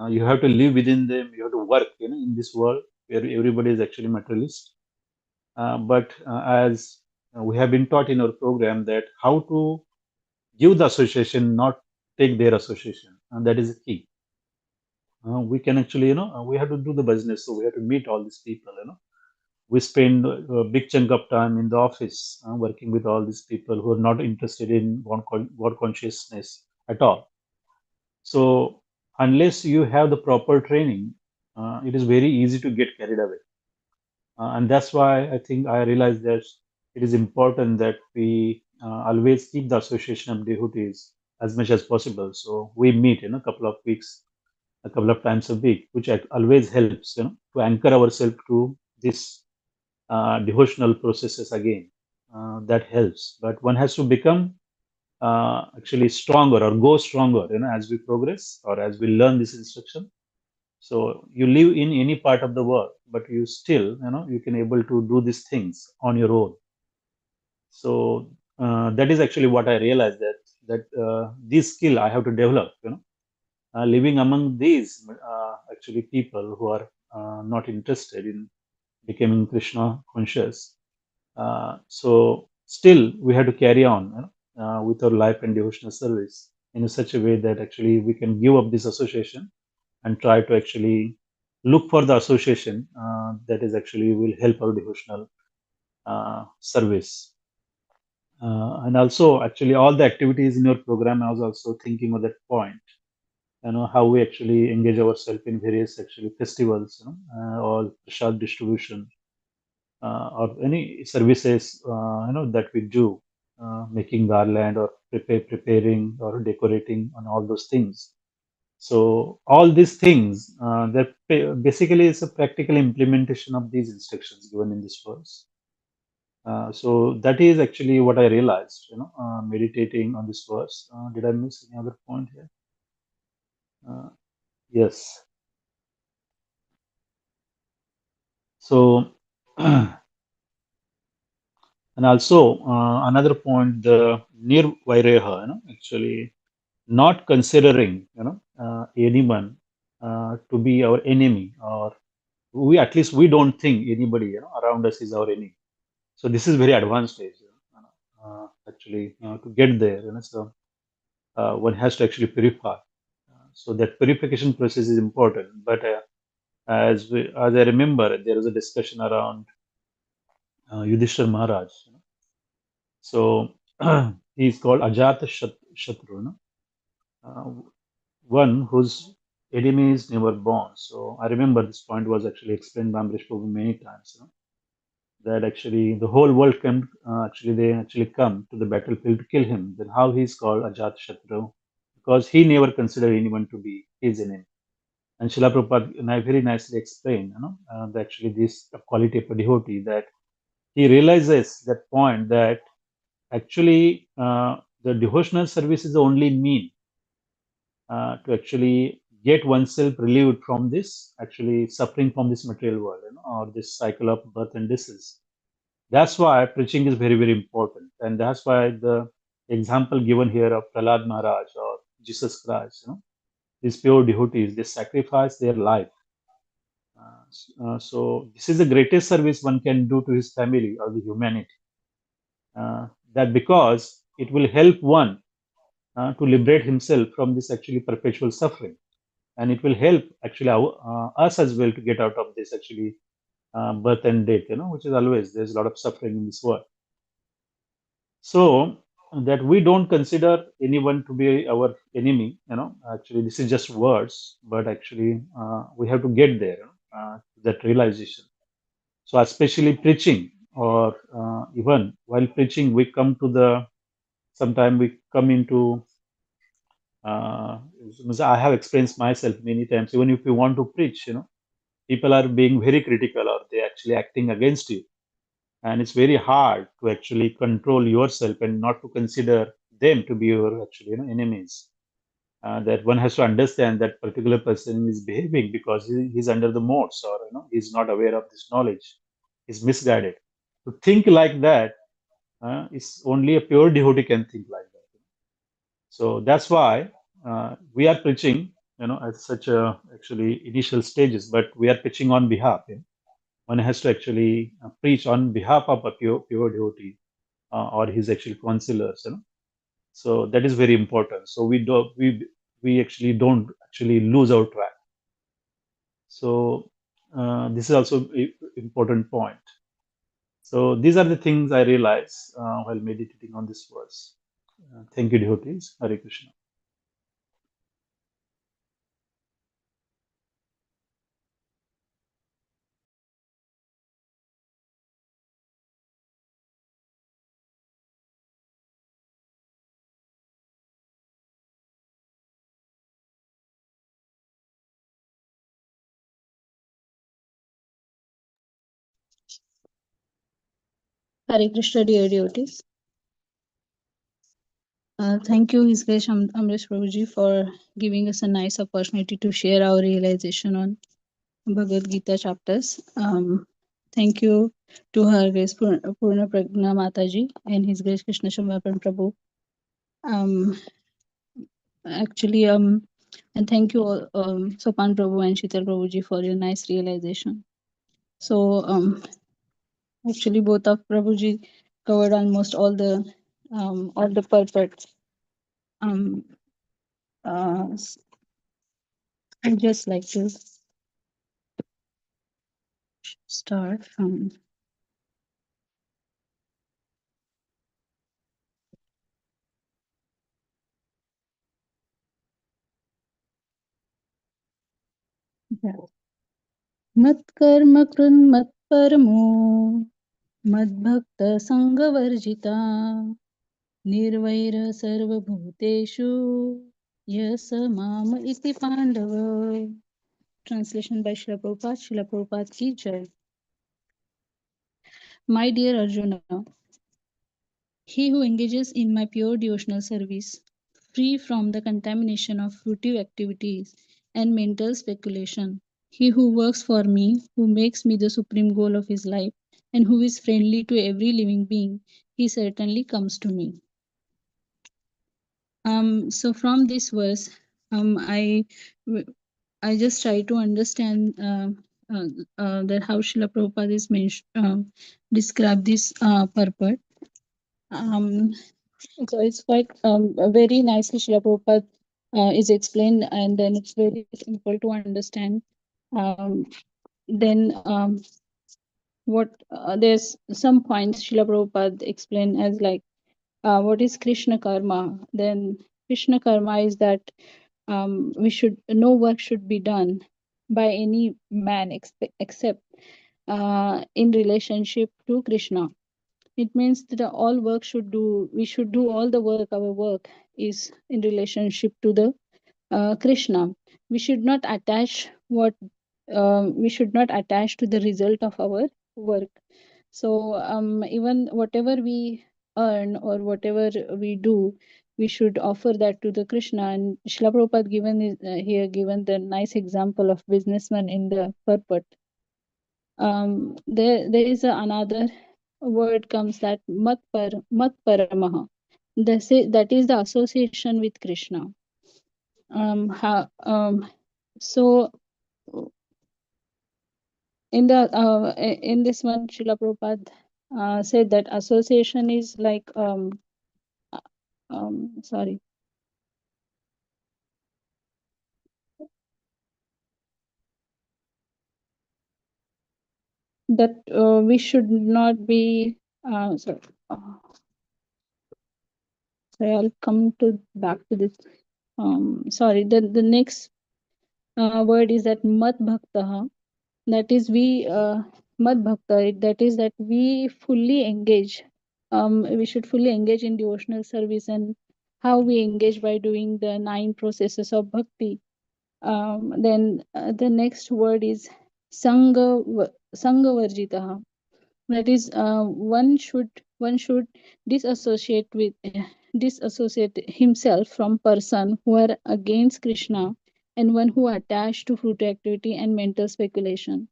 You have to live within them. You have to work, in this world where everybody is actually materialist. But as we have been taught in our program that how to give the association, not take their association, and that is the key. We can actually, we have to do the business, so we have to meet all these people. We spend a big chunk of time in the office working with all these people who are not interested in God consciousness at all. So unless you have the proper training, it is very easy to get carried away. And that's why I think I realized that it is important that we always keep the association of devotees as much as possible. So we meet in a couple of weeks, a couple of times a week, which always helps, to anchor ourselves to this devotional processes again. That helps, but one has to become actually stronger or go stronger, as we progress or as we learn this instruction. So you live in any part of the world, but you still, you can able to do these things on your own. So that is actually what I realized, that this skill I have to develop. Living among these actually people who are not interested in becoming Krishna conscious. So still we have to carry on with our life and devotional service in such a way that actually we can give up this association and try to actually look for the association that is actually will help our devotional service. And also actually all the activities in your program, I was also thinking of that point, how we actually engage ourselves in various actually festivals, or prasad distribution, or any services that we do, making garland or preparing or decorating and all those things. So all these things that basically is a practical implementation of these instructions given in this verse. So that is actually what I realized, meditating on this verse. Did I miss any other point here? Yes. So and also another point, the nirvaireha, actually not considering anyone to be our enemy, or we at least we don't think anybody around us is our enemy. So this is very advanced stage, actually to get there. So one has to actually purify. So that purification process is important. But as I remember, there was a discussion around Yudhishthir Maharaj. So he's called Ajata Shatru, uh, one whose enemy is never born. So I remember this point was actually explained by Amrish Prabhu many times. That actually the whole world can they actually come to the battlefield to kill him. Then how he's called Ajat Shatru? Because he never considered anyone to be his enemy. And Srila Prabhupada very nicely explained, that actually this quality of a devotee, that he realizes that point, that actually the devotional service is the only mean to actually get oneself relieved from this actually suffering from this material world, or this cycle of birth and disease. That's why preaching is very, very important. And that's why the example given here of Prahlad Maharaj or Jesus Christ. These pure devotees, they sacrifice their life. So this is the greatest service one can do to his family or the humanity. That because it will help one to liberate himself from this actually perpetual suffering, and it will help actually us as well to get out of this actually birth and death, which is always there's a lot of suffering in this world. So that we don't consider anyone to be our enemy, actually this is just words, but actually we have to get there, that realization. So especially preaching, or even while preaching, we come to the, sometime we come into, I have experienced myself many times, even if you want to preach, people are being very critical, or they actually acting against you. And it's very hard to actually control yourself and not to consider them to be your actually enemies. That one has to understand that particular person is behaving because he's under the modes, or he's not aware of this knowledge, he's misguided. To think like that is only a pure devotee can think like that. So that's why we are preaching, at such a actually initial stages, but we are preaching on behalf. One has to actually preach on behalf of a pure devotee or his actual counselors. So that is very important. So we actually don't actually lose our track. So this is also important point. So these are the things I realize while meditating on this verse. Thank you, devotees. Hare Krishna. Hare Krishna, dear devotees. Thank you, His Grace Amresh Prabhuji, for giving us a nice opportunity to share our realization on Bhagavad Gita chapters. Thank you to Her Grace Purna Pragna Mataji and His Grace Krishna Shambhapan Prabhu. And thank you all, Sopan Prabhu and Shital Prabhuji, for your nice realization. So, actually, both of Prabhuji covered almost all the purports. I'd just like to start from मत्कर्म कृन्मत्परमो मद्भक्त संगवर्जिता निर्वैर सर्वभूतेषु yes माम इति Pandav. Translation by Srila Prabhupada. Srila Prabhupada ki jai. My dear Arjuna, he who engages in my pure devotional service, free from the contamination of fruitive activities and mental speculation, he who works for me, who makes me the supreme goal of his life, and who is friendly to every living being, he certainly comes to me. So from this verse, I just try to understand that how Srila Prabhupada is describe this purport. So it's quite very nicely Srila Prabhupada is explained, and then it's very simple to understand. Then what there's some points Srila Prabhupada explained as like what is Krishna karma. Then Krishna karma is that no work should be done by any man except in relationship to Krishna. It means that we should do all the work. Our work is in relationship to the Krishna. We should not attach to the result of our work. So even whatever we earn or whatever we do, we should offer that to the Krishna. And Srila Prabhupada given the nice example of businessman in the purport. There is another word comes that mat paramaha. That is the association with Krishna. So in this one, Srila Prabhupada said that association is like sorry, that we should not be sorry. Sorry, I'll come to back to this. Sorry, the next word is that mat bhaktaha. That is we mat bhakta. That is that we fully engage. We should fully engage in devotional service, and how we engage by doing the 9 processes of bhakti. Then the next word is sangha varjitaha. That is one should disassociate with disassociate himself from person who are against Krishna, and one who are attached to fruit activity and mental speculation.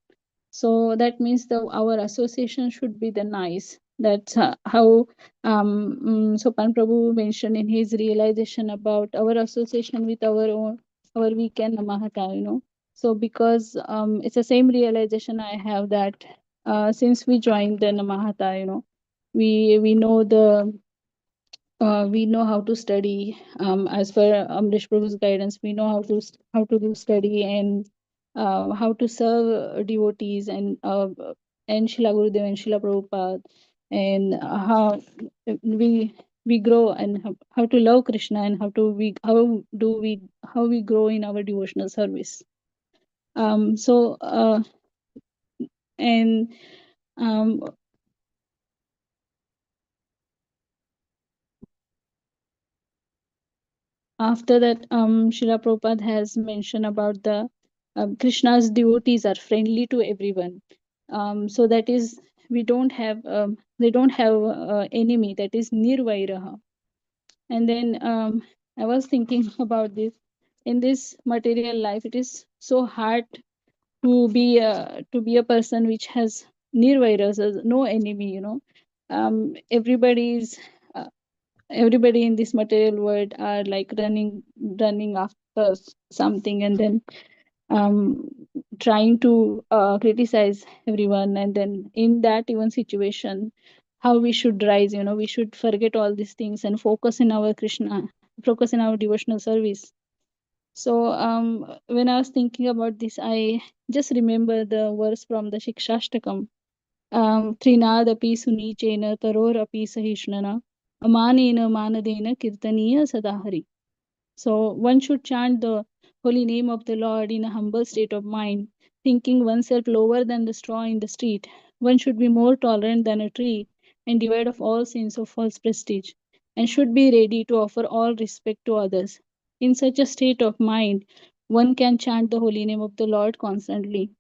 So that means our association should be the nice. That's how Sopan Prabhu mentioned in his realization about our association with our own, our weekend Mahata, So because it's the same realization I have, that since we joined the Namahata, we know we know how to study. As per Amrish Prabhu's guidance, we know how to do study, and how to serve devotees, and Srila Gurudev and Srila Prabhupada, and how we grow, and how to love Krishna, and how we grow in our devotional service. So and um, After that, Srila Prabhupada has mentioned about the Krishna's devotees are friendly to everyone. So that is, they don't have enemy, that is nirvairaha. And then I was thinking about this. In this material life, it is so hard to be a person which has nirvairas, no enemy. Everybody is everybody in this material world are like running after something, and then um trying to criticize everyone. And then in that even situation, how we should rise, we should forget all these things and focus in our devotional service. So when I was thinking about this, I just remember the verse from the Shikshashtakam. त्रिनादपि सुनीचेन तरोरपि सहिष्णुना अमानेन मानदेन कीर्तनीय सदा Hari. So one should chant the holy name of the Lord in a humble state of mind, thinking oneself lower than the straw in the street. One should be more tolerant than a tree, and devoid of all sense of false prestige, and should be ready to offer all respect to others. In such a state of mind, one can chant the holy name of the Lord constantly.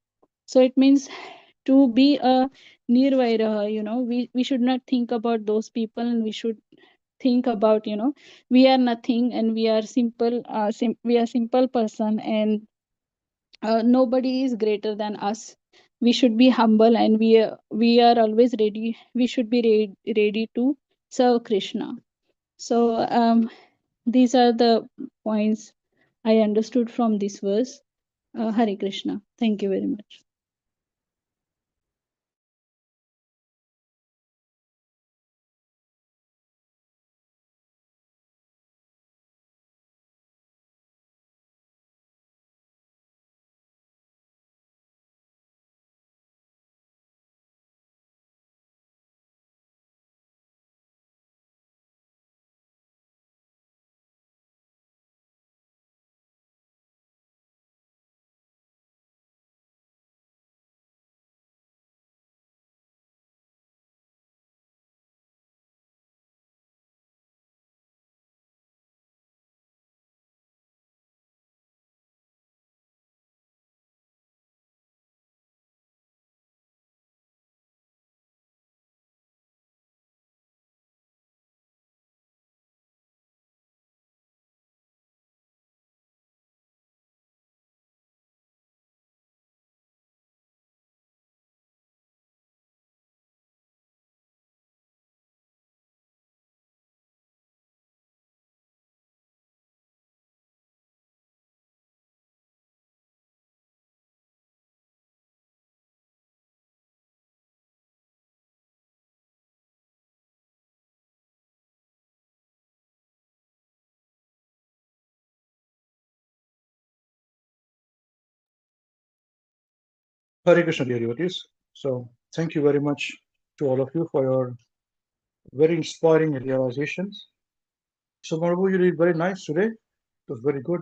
So it means to be a nirvaira, we should not think about those people, and we should think about, we are nothing, and we are simple, we are simple person, and nobody is greater than us. We should be humble, and we are always ready. We should be ready to serve Krishna. So these are the points I understood from this verse. Hare Krishna. Thank you very much. Hare Krishna, dear devotees. So thank you very much to all of you for your very inspiring realizations. So Madhavu, you did very nice today. It was very good.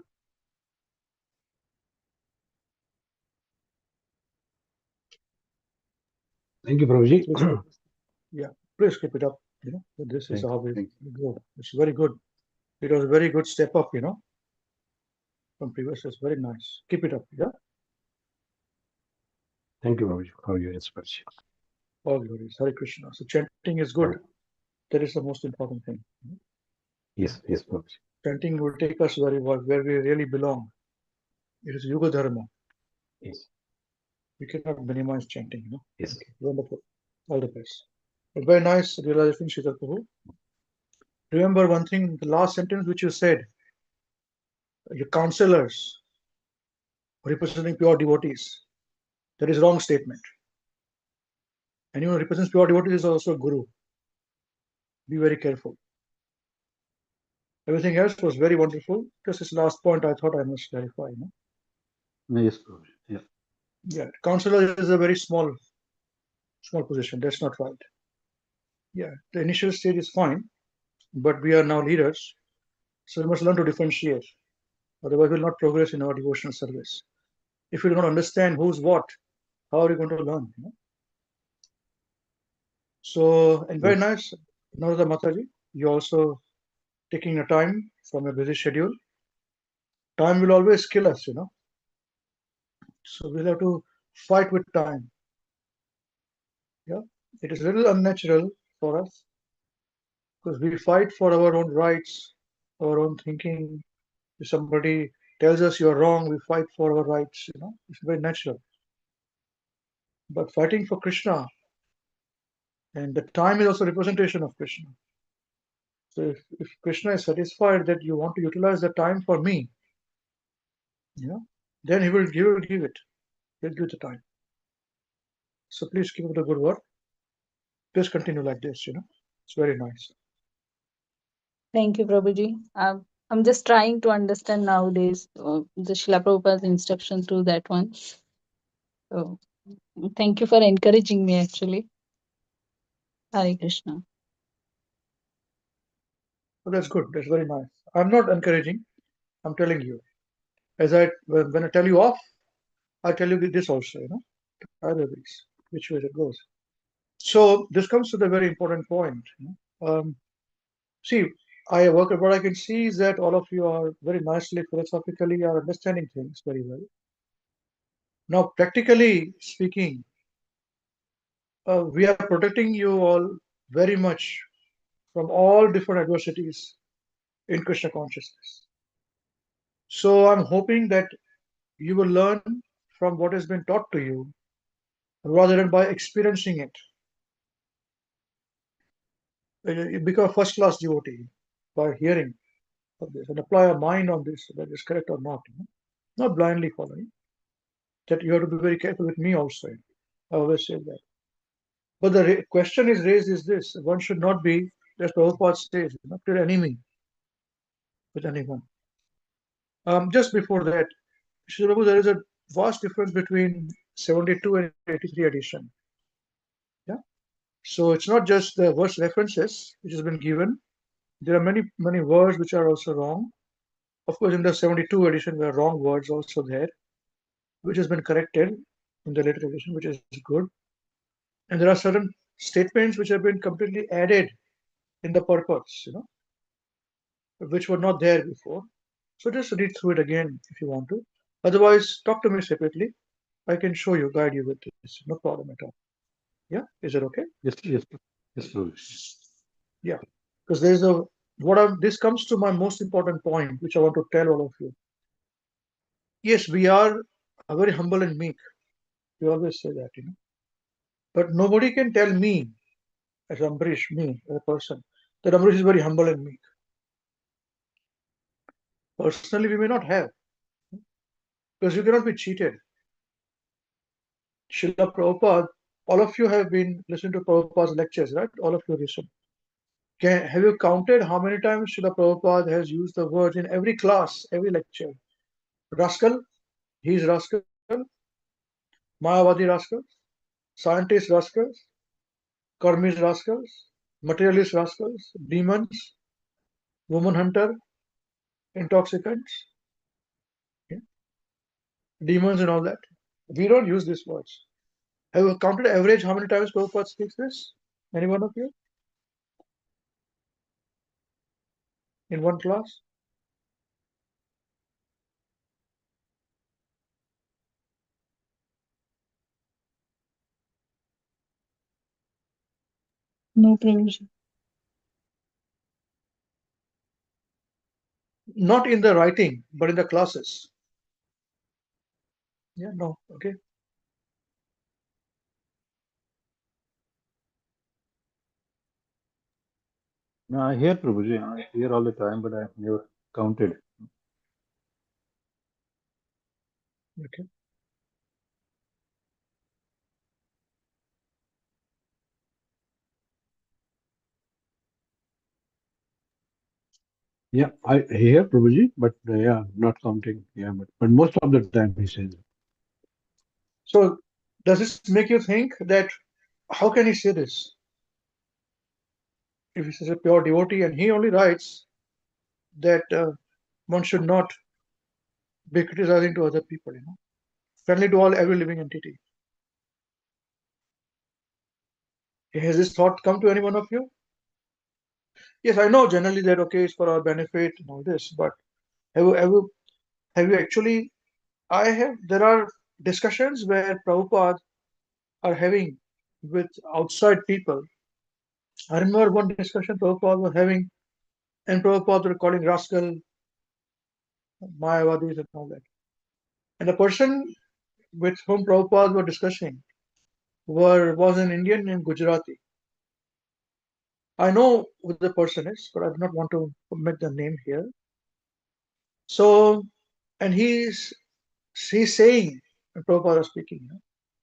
Thank you, Prabhuji. Yeah, please keep it up. This is how we go. It's very good. It was a very good step up, from previous. It's very nice. Keep it up. Yeah. Thank you, Prabhuji, for your inspiration. All glories. Hare Krishna. So chanting is good. That is the most important thing. Yes, Prabhuji. Chanting will take us where we really belong. It is Yuga Dharma. Yes. We cannot minimize chanting, Yes. Okay, wonderful. All the best. A very nice realization, Shridhar Prabhu. Remember one thing, the last sentence which you said, your counselors representing pure devotees. That is wrong statement. Anyone who represents pure devotees is also a guru. Be very careful. Everything else was very wonderful. Just this last point I thought I must clarify. Yes, Prabhuji. Yeah. Yeah, counselor is a very small position. That's not right. Yeah, the initial stage is fine, but we are now leaders, so we must learn to differentiate. Otherwise, we'll not progress in our devotional service. If we do not understand who's what, how are we going to learn? So, and very nice, Narada Mataji, you also taking a time from your busy schedule. Time will always kill us, So we'll have to fight with time. Yeah, it is a little unnatural for us because we fight for our own rights, our own thinking. If somebody tells us you're wrong, we fight for our rights, It's very natural. But fighting for Krishna, and the time is also representation of Krishna. So if Krishna is satisfied that you want to utilize the time for me, then he will give it. He'll give the time. So please keep up the good work. Please continue like this, It's very nice. Thank you, Prabhuji. I'm just trying to understand nowadays the Srila Prabhupada's instruction through that one. So thank you for encouraging me actually. Hare Krishna. So that's good. That's very nice. I'm not encouraging. I'm telling you. When I tell you off, I tell you this also, either ways, which way it goes. So this comes to the very important point. See, what I can see is that all of you are very nicely philosophically are understanding things very well. Now, practically speaking, we are protecting you all very much from all different adversities in Krishna consciousness. So I'm hoping that you will learn from what has been taught to you rather than by experiencing it. You become a first-class devotee by hearing of this and apply a mind on this, whether it's correct or not. Not blindly following. That you have to be very careful with me also. I always say that. But the question is raised is this: one should not be, as Prabhupada says, not an enemy with anyone. Just before that, Sri Prabhu, there is a vast difference between 72 and 83 edition. Yeah. So it's not just the verse references which has been given. There are many words which are also wrong. Of course, in the 72 edition, there are wrong words also there, which has been corrected in the later edition, which is good. And there are certain statements which have been completely added in the purpose, which were not there before. So just read through it again if you want to. Otherwise, talk to me separately. I can show you, guide you with this. No problem at all. Yeah, is it okay? Yes, Prabhuji. Yeah, because this comes to my most important point, which I want to tell all of you. Yes, we are very humble and meek. We always say that, But nobody can tell me, as Ambrish, me, as a person, that Ambrish is very humble and meek. Personally, we may not have, because you cannot be cheated. Srila Prabhupada, all of you have been listening to Prabhupada's lectures, right? All of you listen. Have you counted how many times Srila Prabhupada has used the words in every class, every lecture? Rascal, he is rascal. Mayavadi rascals, scientist rascals, karmis rascals, materialist rascals, demons, woman hunter, intoxicants, yeah, demons and all that. We don't use these words. Have you counted average how many times Prabhupada speaks this? Any one of you? In one class? No, Prabhuji. Not in the writing, but in the classes. Yeah, no, okay. No, I hear Prabhuji. I hear all the time, but I've never counted. Okay. Yeah, I hear Prabhuji, but yeah, not counting. Yeah, but most of the time he says. So does this make you think that how can he say this? If he's a pure devotee and he only writes that one should not be criticizing to other people, friendly to all every living entity. Has this thought come to any one of you? Yes, I know generally that okay, it's for our benefit and all this, but have you actually? I have. There are discussions where Prabhupada are having with outside people. I remember one discussion Prabhupada was having, and Prabhupada were calling rascal, Mayavadis, and all that. And the person with whom Prabhupada were discussing was an Indian named Gujarati. I know who the person is, but I do not want to omit the name here. So, and he's saying, and Prabhupada was speaking,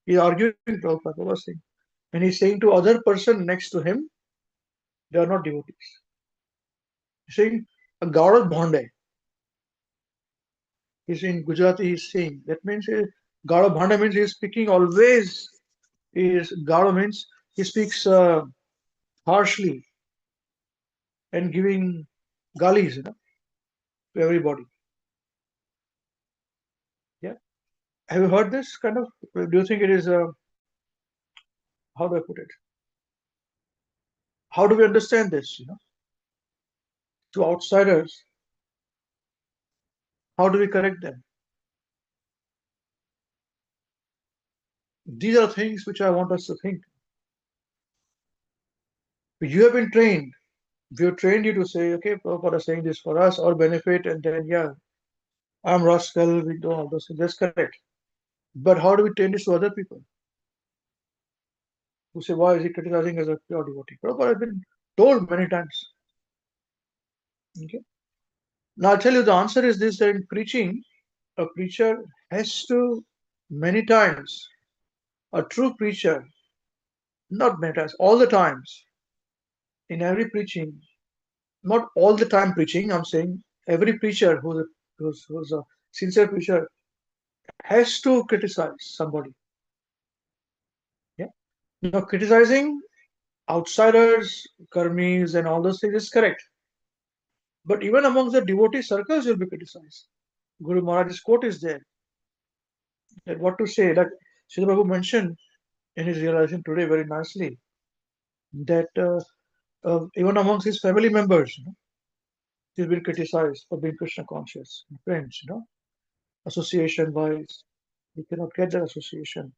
he's arguing Prabhupada was saying, and he's saying to other person next to him, they are not devotees. He's saying a Gaurav Bhande. He's in Gujarati. He's saying that means Gaurav Bhande means he's speaking always. Gaurav means he speaks harshly and giving galis, to everybody. Yeah. Have you heard this kind of? Do you think it is? How do I put it? How do we understand this? To outsiders, how do we correct them? These are things which I want us to think. You have been trained. We have trained you to say, okay, Prabhupada is saying this for us, our benefit, and then, yeah, I'm rascal, we do all those things. That's correct. But how do we train this to other people who say, why is he criticizing as a pure devotee? Prabhupada has been told many times. Okay. Now I'll tell you the answer is this that in preaching, a preacher has to, many times, a true preacher, not many times, all the times, in every preaching, not all the time preaching, I'm saying every preacher who's a sincere preacher has to criticize somebody. Yeah. Criticizing outsiders, karmis, and all those things is correct. But even amongst the devotee circles, you'll be criticized. Guru Maharaj's quote is there that what to say. Like Srila Prabhu mentioned in his realization today very nicely that even amongst his family members, he's been criticized for being Krishna conscious. Friends, association wise, he cannot get that association.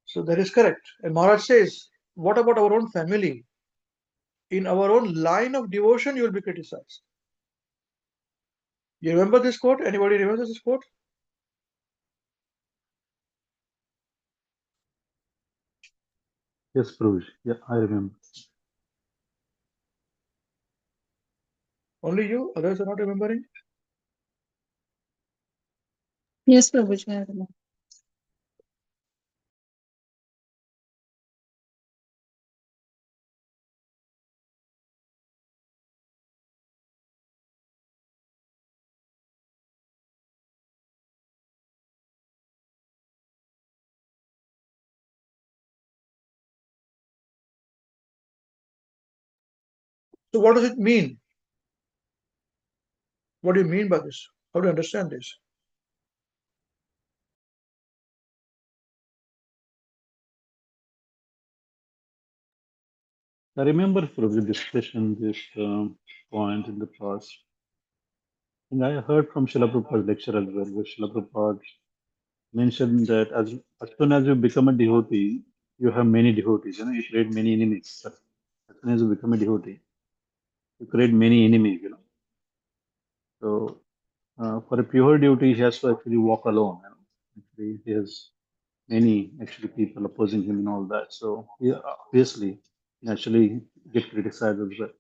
So that is correct. And Maharaj says, what about our own family? In our own line of devotion, you will be criticized. You remember this quote? Anybody remembers this quote? Yes, Prabhuji. Yeah, I remember. Only you? Others are not remembering? Yes, Prabhuji. I remember. So what does it mean? What do you mean by this? How do you understand this? I remember from the discussion this point in the past. And I heard from Srila Prabhupada's lecture as well, where Srila Prabhupada mentioned that as soon as you become a devotee, you have many devotees, you create many enemies. But as soon as you become a devotee, you create many enemies, So for a pure devotee, he has to actually walk alone. Actually, he has many actually people opposing him and all that. So he obviously he actually get criticized as well.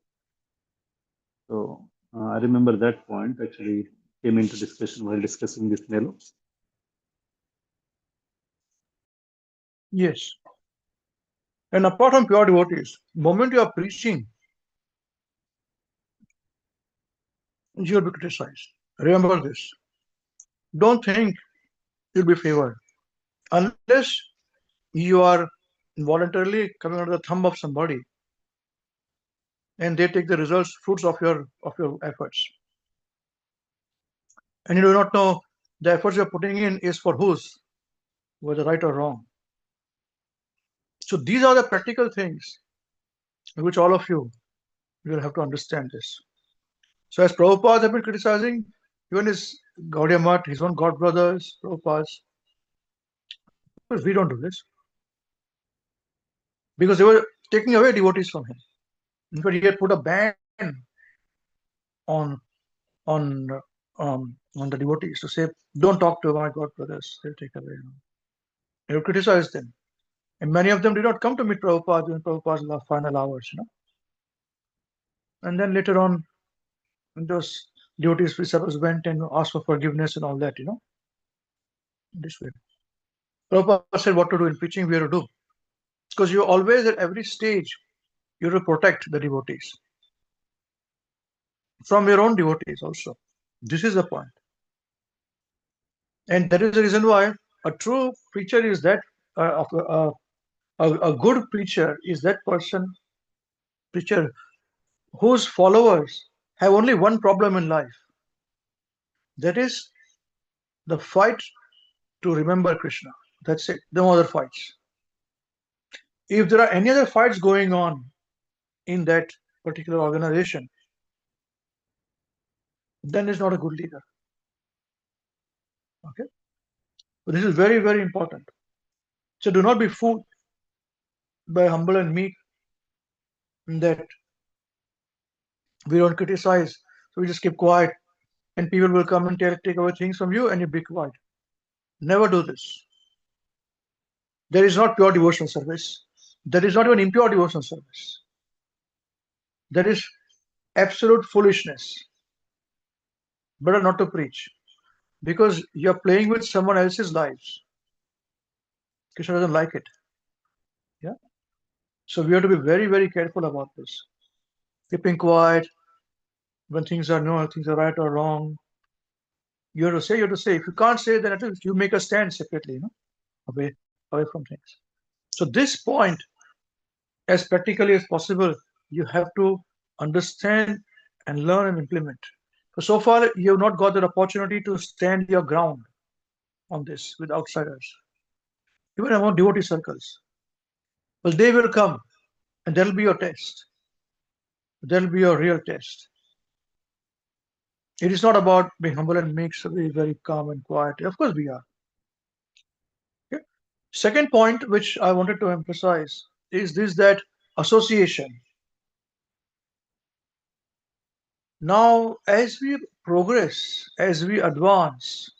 So I remember that point actually came into discussion while discussing this Melo. Yes. And apart from pure devotees, the moment you are preaching, you will be criticized. Remember this. Don't think you'll be favored unless you are voluntarily coming under the thumb of somebody and they take the results, fruits of your efforts. And you do not know the efforts you're putting in is for whose, whether right or wrong. So these are the practical things which all of you will have to understand this. So as Prabhupada have been criticizing, even his Gaudiya Math, his own god brothers, Prabhupada's, but we don't do this. Because they were taking away devotees from him. In fact, he had put a ban on on on the devotees to say, don't talk to my god brothers, they'll take away. He would criticize them. And many of them did not come to meet Prabhupada during Prabhupada's final hours, And then later on, those devotees preceptors went and asked for forgiveness and all that, this way. Prabhupada said what to do in preaching, we have to do. Because you always at every stage, you have to protect the devotees. From your own devotees also. This is the point. And that is the reason why a true preacher is that, a good preacher is that preacher whose followers have only one problem in life. That is the fight to remember Krishna. That's it. No other fights. If there are any other fights going on in that particular organization, then it's not a good leader. Okay? So this is very, very important. So do not be fooled by humble and meek that we don't criticize, so we just keep quiet, and people will come and take away things from you, and you be quiet. Never do this. There is not pure devotional service. There is not even impure devotional service. There is absolute foolishness. Better not to preach because you're playing with someone else's lives. Krishna doesn't like it. Yeah. So we have to be very, very careful about this. Keeping quiet when things are right or wrong. You have to say. If you can't say, then at least you make a stand separately, away from things. So this point, as practically as possible, you have to understand and learn and implement. So far, you have not got that opportunity to stand your ground on this with outsiders, even among devotee circles. Well, they will come, and there will be your test. There will be your real test. It is not about being humble and meek, so be very calm and quiet. Of course, we are. Okay? Second point, which I wanted to emphasize, is this: that association. Now, as we progress, as we advance,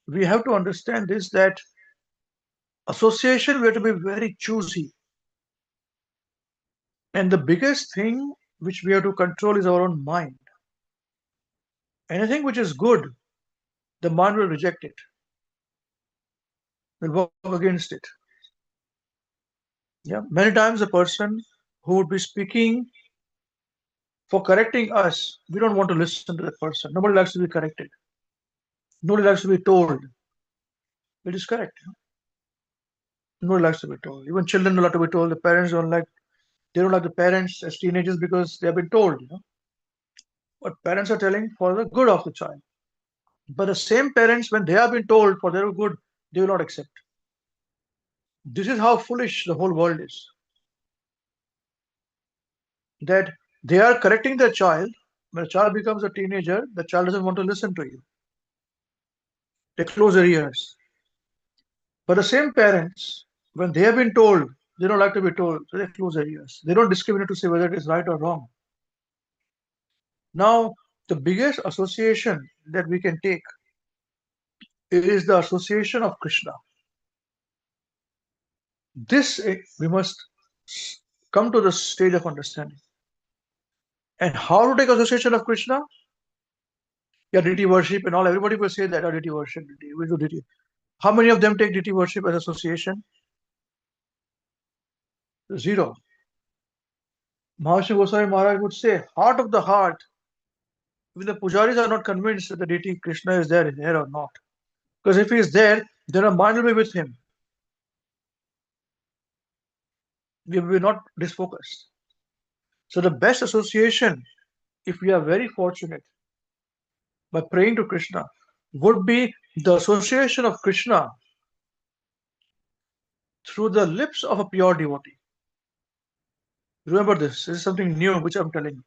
we have to understand this: that association, we have to be very choosy. And the biggest thing which we have to control is our own mind. Anything which is good, the mind will reject it, will work against it. Yeah, many times a person who would be speaking for correcting us, we don't want to listen to that person. Nobody likes to be corrected. Nobody likes to be told. It is correct. Nobody likes to be told. Even children don't like to be told. The parents don't like They don't like the parents as teenagers because they have been told, what parents are telling for the good of the child. But the same parents, when they have been told for their good, they will not accept. This is how foolish the whole world is. That they are correcting their child. When a child becomes a teenager, the child doesn't want to listen to you. They close their ears. But the same parents, when they have been told, they don't like to be told, so they close their ears. They don't discriminate to say whether it is right or wrong. Now, the biggest association that we can take is the association of Krishna. This we must come to the stage of understanding. And how to take association of Krishna? Yeah, deity worship and all. Everybody will say that, oh, deity worship, we do deity. How many of them take deity worship as association? Zero. Maharshi Goswami Maharaj would say, heart of the heart, if the pujaris are not convinced that the deity Krishna is there or not. Because if he is there, then our mind will be with him. We will be not disfocused. So the best association, if we are very fortunate, by praying to Krishna, would be the association of Krishna through the lips of a pure devotee. Remember this is something new which I'm telling you.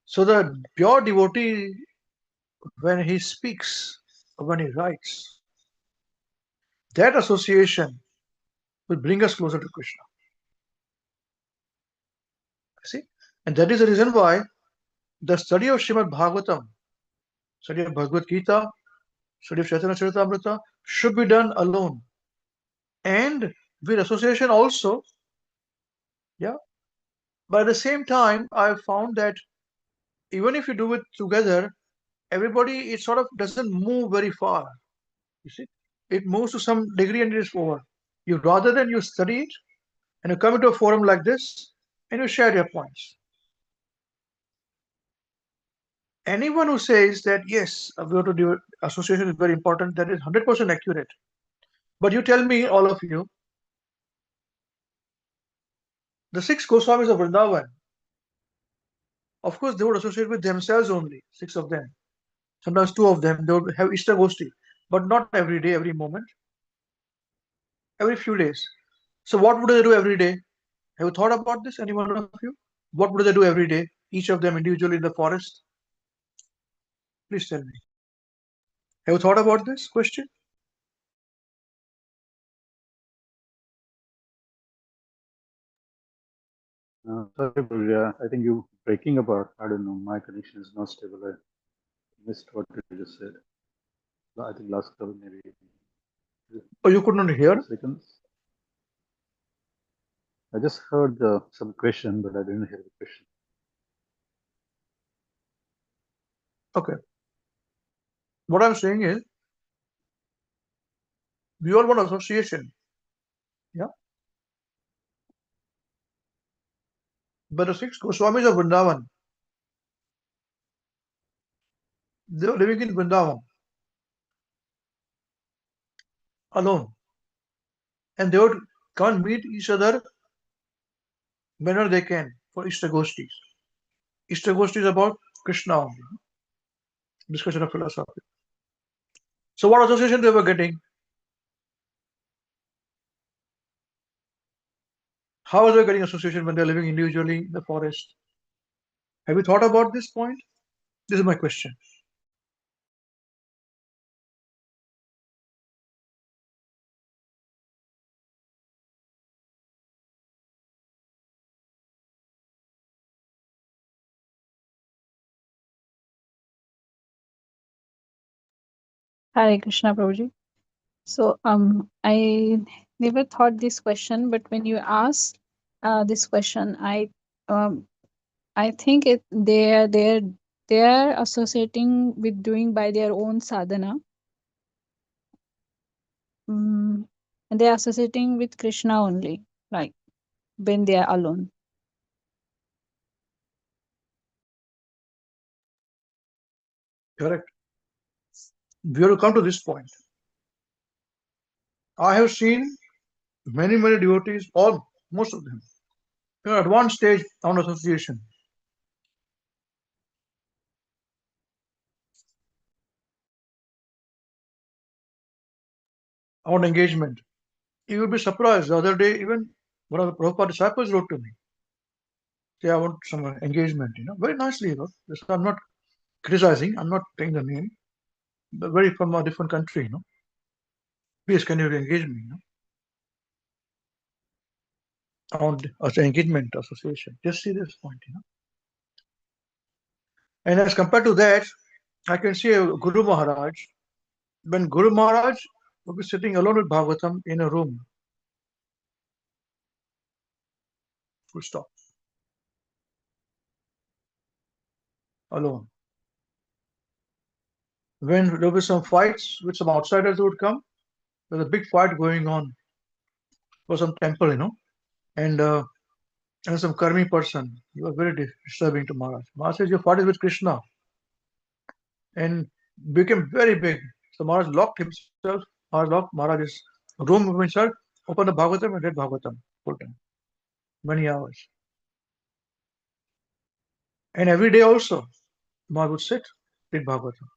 So the pure devotee, when he speaks, or when he writes, that association will bring us closer to Krishna. See? And that is the reason why the study of Srimad Bhagavatam, study of Bhagavad Gita, study of Chaitanya Charitamrita should be done alone. And with association also, yeah. But at the same time, I found that even if you do it together, everybody, it sort of doesn't move very far. You see, it moves to some degree and it is over. You rather than you study it and you come into a forum like this and you share your points. Anyone who says that yes, we have to do association is very important, that is 100% accurate. But you tell me, all of you, the six Goswamis of Vrindavan, of course, they would associate with themselves only, six of them. Sometimes two of them, they would have Ishta Goshti, but not every day, every moment, every few days. So what would they do every day? Have you thought about this, any one of you? What would they do every day, each of them individually in the forest? Please tell me. Have you thought about this question? Sorry, Purja, I think you breaking apart. I don't know. My connection is not stable. I missed what you just said. I think last couple maybe Oh, you could not hear? seconds. I just heard some question, but I didn't hear the question. Okay. What I'm saying is, we all want association. Yeah. But the six Goswamis of Vrindavan, they were living in Vrindavan alone. And they would come and meet each other whenever they can for Ishta Goshtis. Ishta Goshti is about Krishna only, discussion of philosophy. So what association they were getting? How are they getting association when they're living individually in the forest? Have you thought about this point? This is my question. Hare Krishna Prabhuji. So I never thought this question, but when you ask this question, I think they're associating with doing by their own sadhana. And they're associating with Krishna only, like when they are alone. Correct. We have to come to this point. I have seen many devotees, most of them, at one stage on association, on engagement. You will be surprised. The other day, even one of the Prabhupada disciples wrote to me, say, I want some engagement, very nicely he wrote. So I'm not criticizing, I'm not taking the name, but very from a different country, Please, can you engage me, on as an engagement association. Just see this point, And as compared to that, I can see a Guru Maharaj. When Guru Maharaj would be sitting alone with Bhagavatam in a room, full stop, alone. When there will be some fights with some outsiders who would come, there's a big fight going on for some temple, and some karmi person. He was very disturbing to Maharaj. Maharaj says, your fight is with Krishna, and became very big. So Maharaj locked himself. Maharaj locked Maharaj's room of himself, opened the Bhagavatam and read Bhagavatam full time, many hours. And every day also, Maharaj would sit, read Bhagavatam.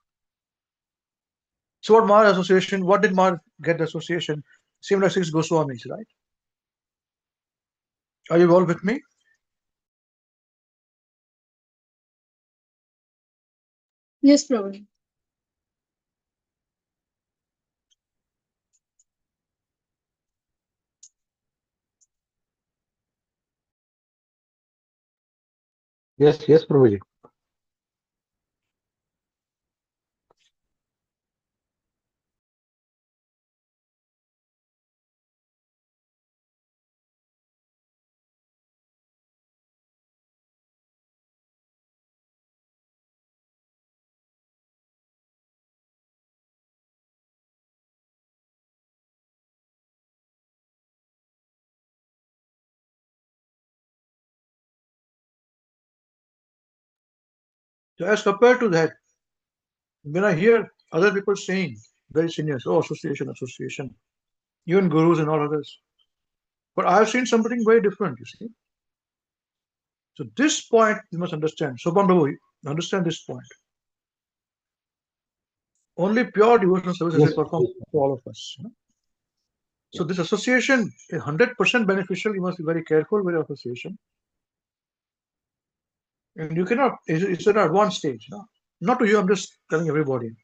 So what did Maharaj get the association? Similar 6 Goswamis, right? Are you all with me? Yes, Prabhu. Yes, Prabhuji. So as compared to that, when I hear other people saying, very seniors, association, even gurus and all others, but I have seen something very different, you see. So this point you must understand. Sopan Babu, understand this point. Only pure devotional service Yes, is performed for all of us. So this association is 100% beneficial. You must be very careful with your association. And you cannot, it's at one stage. Not to you, I'm just telling everybody.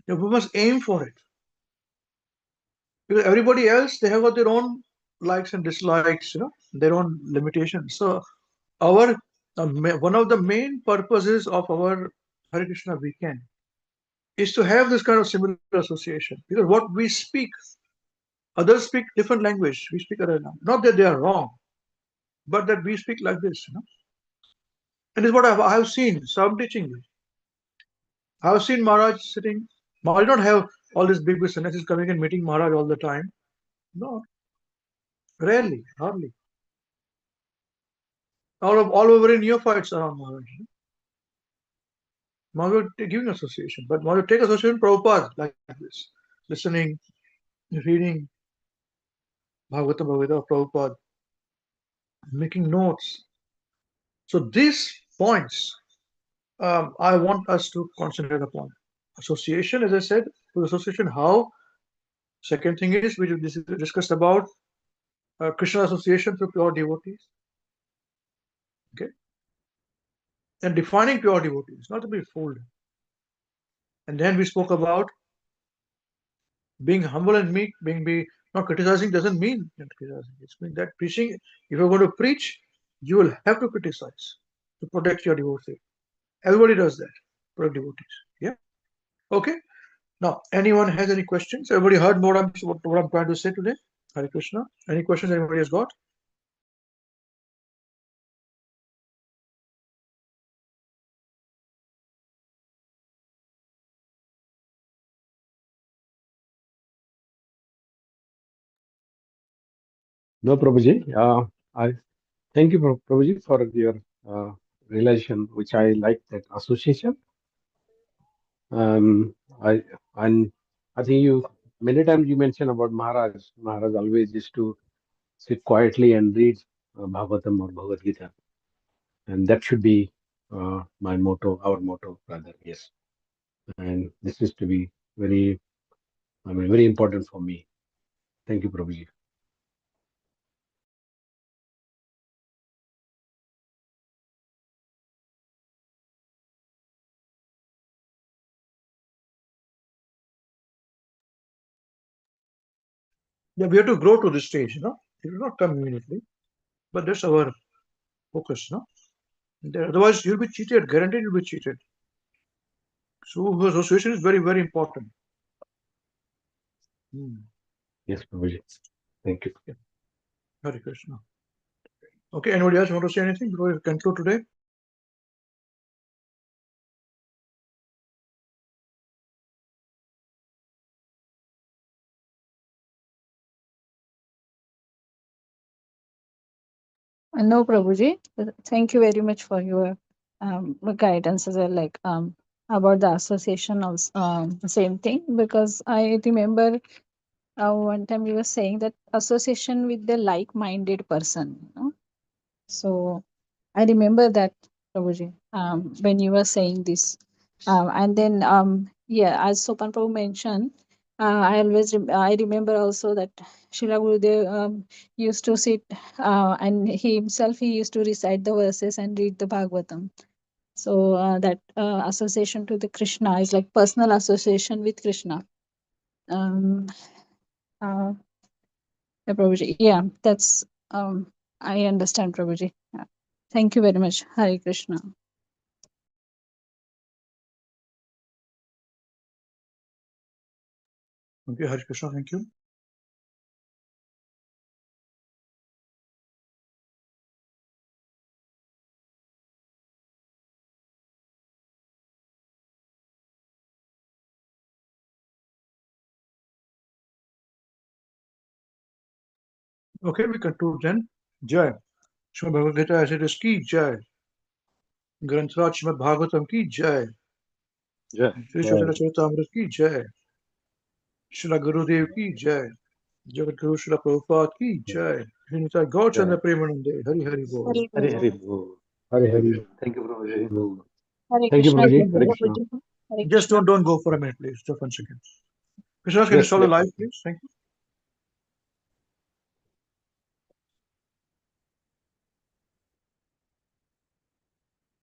You must aim for it. Because everybody else, they have got their own likes and dislikes, their own limitations. So our one of the main purposes of our Hare Krishna weekend is to have this kind of similar association. Because what we speak, others speak different language. We speak other language. Not that they are wrong, but that we speak like this. And this is what I have seen. So I'm teaching you. I have seen Maharaj sitting. Maharaj don't have all these big sannyasis coming and meeting Maharaj all the time. No, rarely, hardly. All over in neophytes around Maharaj. Maharaj giving association, but Maharaj take association Prabhupada like this, listening, reading Bhagavad Prabhupada, making notes. So these points I want us to concentrate upon. Association, as I said, to association, how? Second thing is, we discussed about Krishna association through pure devotees. Okay. And defining pure devotees, not to be fooled. And then we spoke about being humble and meek, not criticizing doesn't mean not criticizing. It means that preaching, if you're going to preach, you will have to criticize to protect your devotee. Everybody does that, protect devotees. Yeah. Okay. Now, anyone has any questions? Everybody heard what I'm trying to say today? Hare Krishna. Any questions anybody has got? no, Prabhuji. I thank you, Prabhuji, for your realization, which I like that association. I and I think you many times you mention about Maharaj. Maharaj always used to sit quietly and read Bhagavatam or Bhagavad Gita. And that should be my motto, our motto, rather. Yes. And this is to be very, very important for me. Thank you, Prabhuji. Yeah, we have to grow to this stage, It will not come immediately. But that's our focus, Otherwise, you'll be cheated. Guaranteed you'll be cheated. So association is very, very important. Yes, Prabhuji. Thank you. Yeah. Hare Krishna. Okay, anybody else want to say anything before we conclude today? No, Prabhuji. Thank you very much for your guidance as well, about the association of the same thing. Because I remember one time you were saying that association with the like-minded person. So I remember that, Prabhuji, when you were saying this. And then, as Sopan Prabhu mentioned, I remember also that Srila Gurudev used to sit and he used to recite the verses and read the Bhagavatam. So that association to the Krishna is like personal association with Krishna. Yeah, Prabhuji. Yeah, that's I understand, Prabhuji. Yeah. Thank you very much. Hare Krishna. Okay, Hare Krishna, thank you. Okay, we conclude then. Jai. Srimad Bhagavad Gita as it is ki Jai. Granthrat Srimad Bhagavatam ki Jai. Jai. Shri Chaitanya Charitamrita ki Jai. Srila Gurudev ki Jai. Jagat Guru Srila Prabhupada ki Jai. Srimata Gaurchandra Premanande. Hari Hari Bol. Hare Hare Bol. Hare Hare. Thank you, Prabhuji. Hare Thank you, Krishna. Prabhuji. Thank you, Hare Krishna. Prabhuji. Hare Just Krishna. don't go for a minute, please. Just 1 second. Krishna, can you Yes, start the live, definitely. please? Thank you.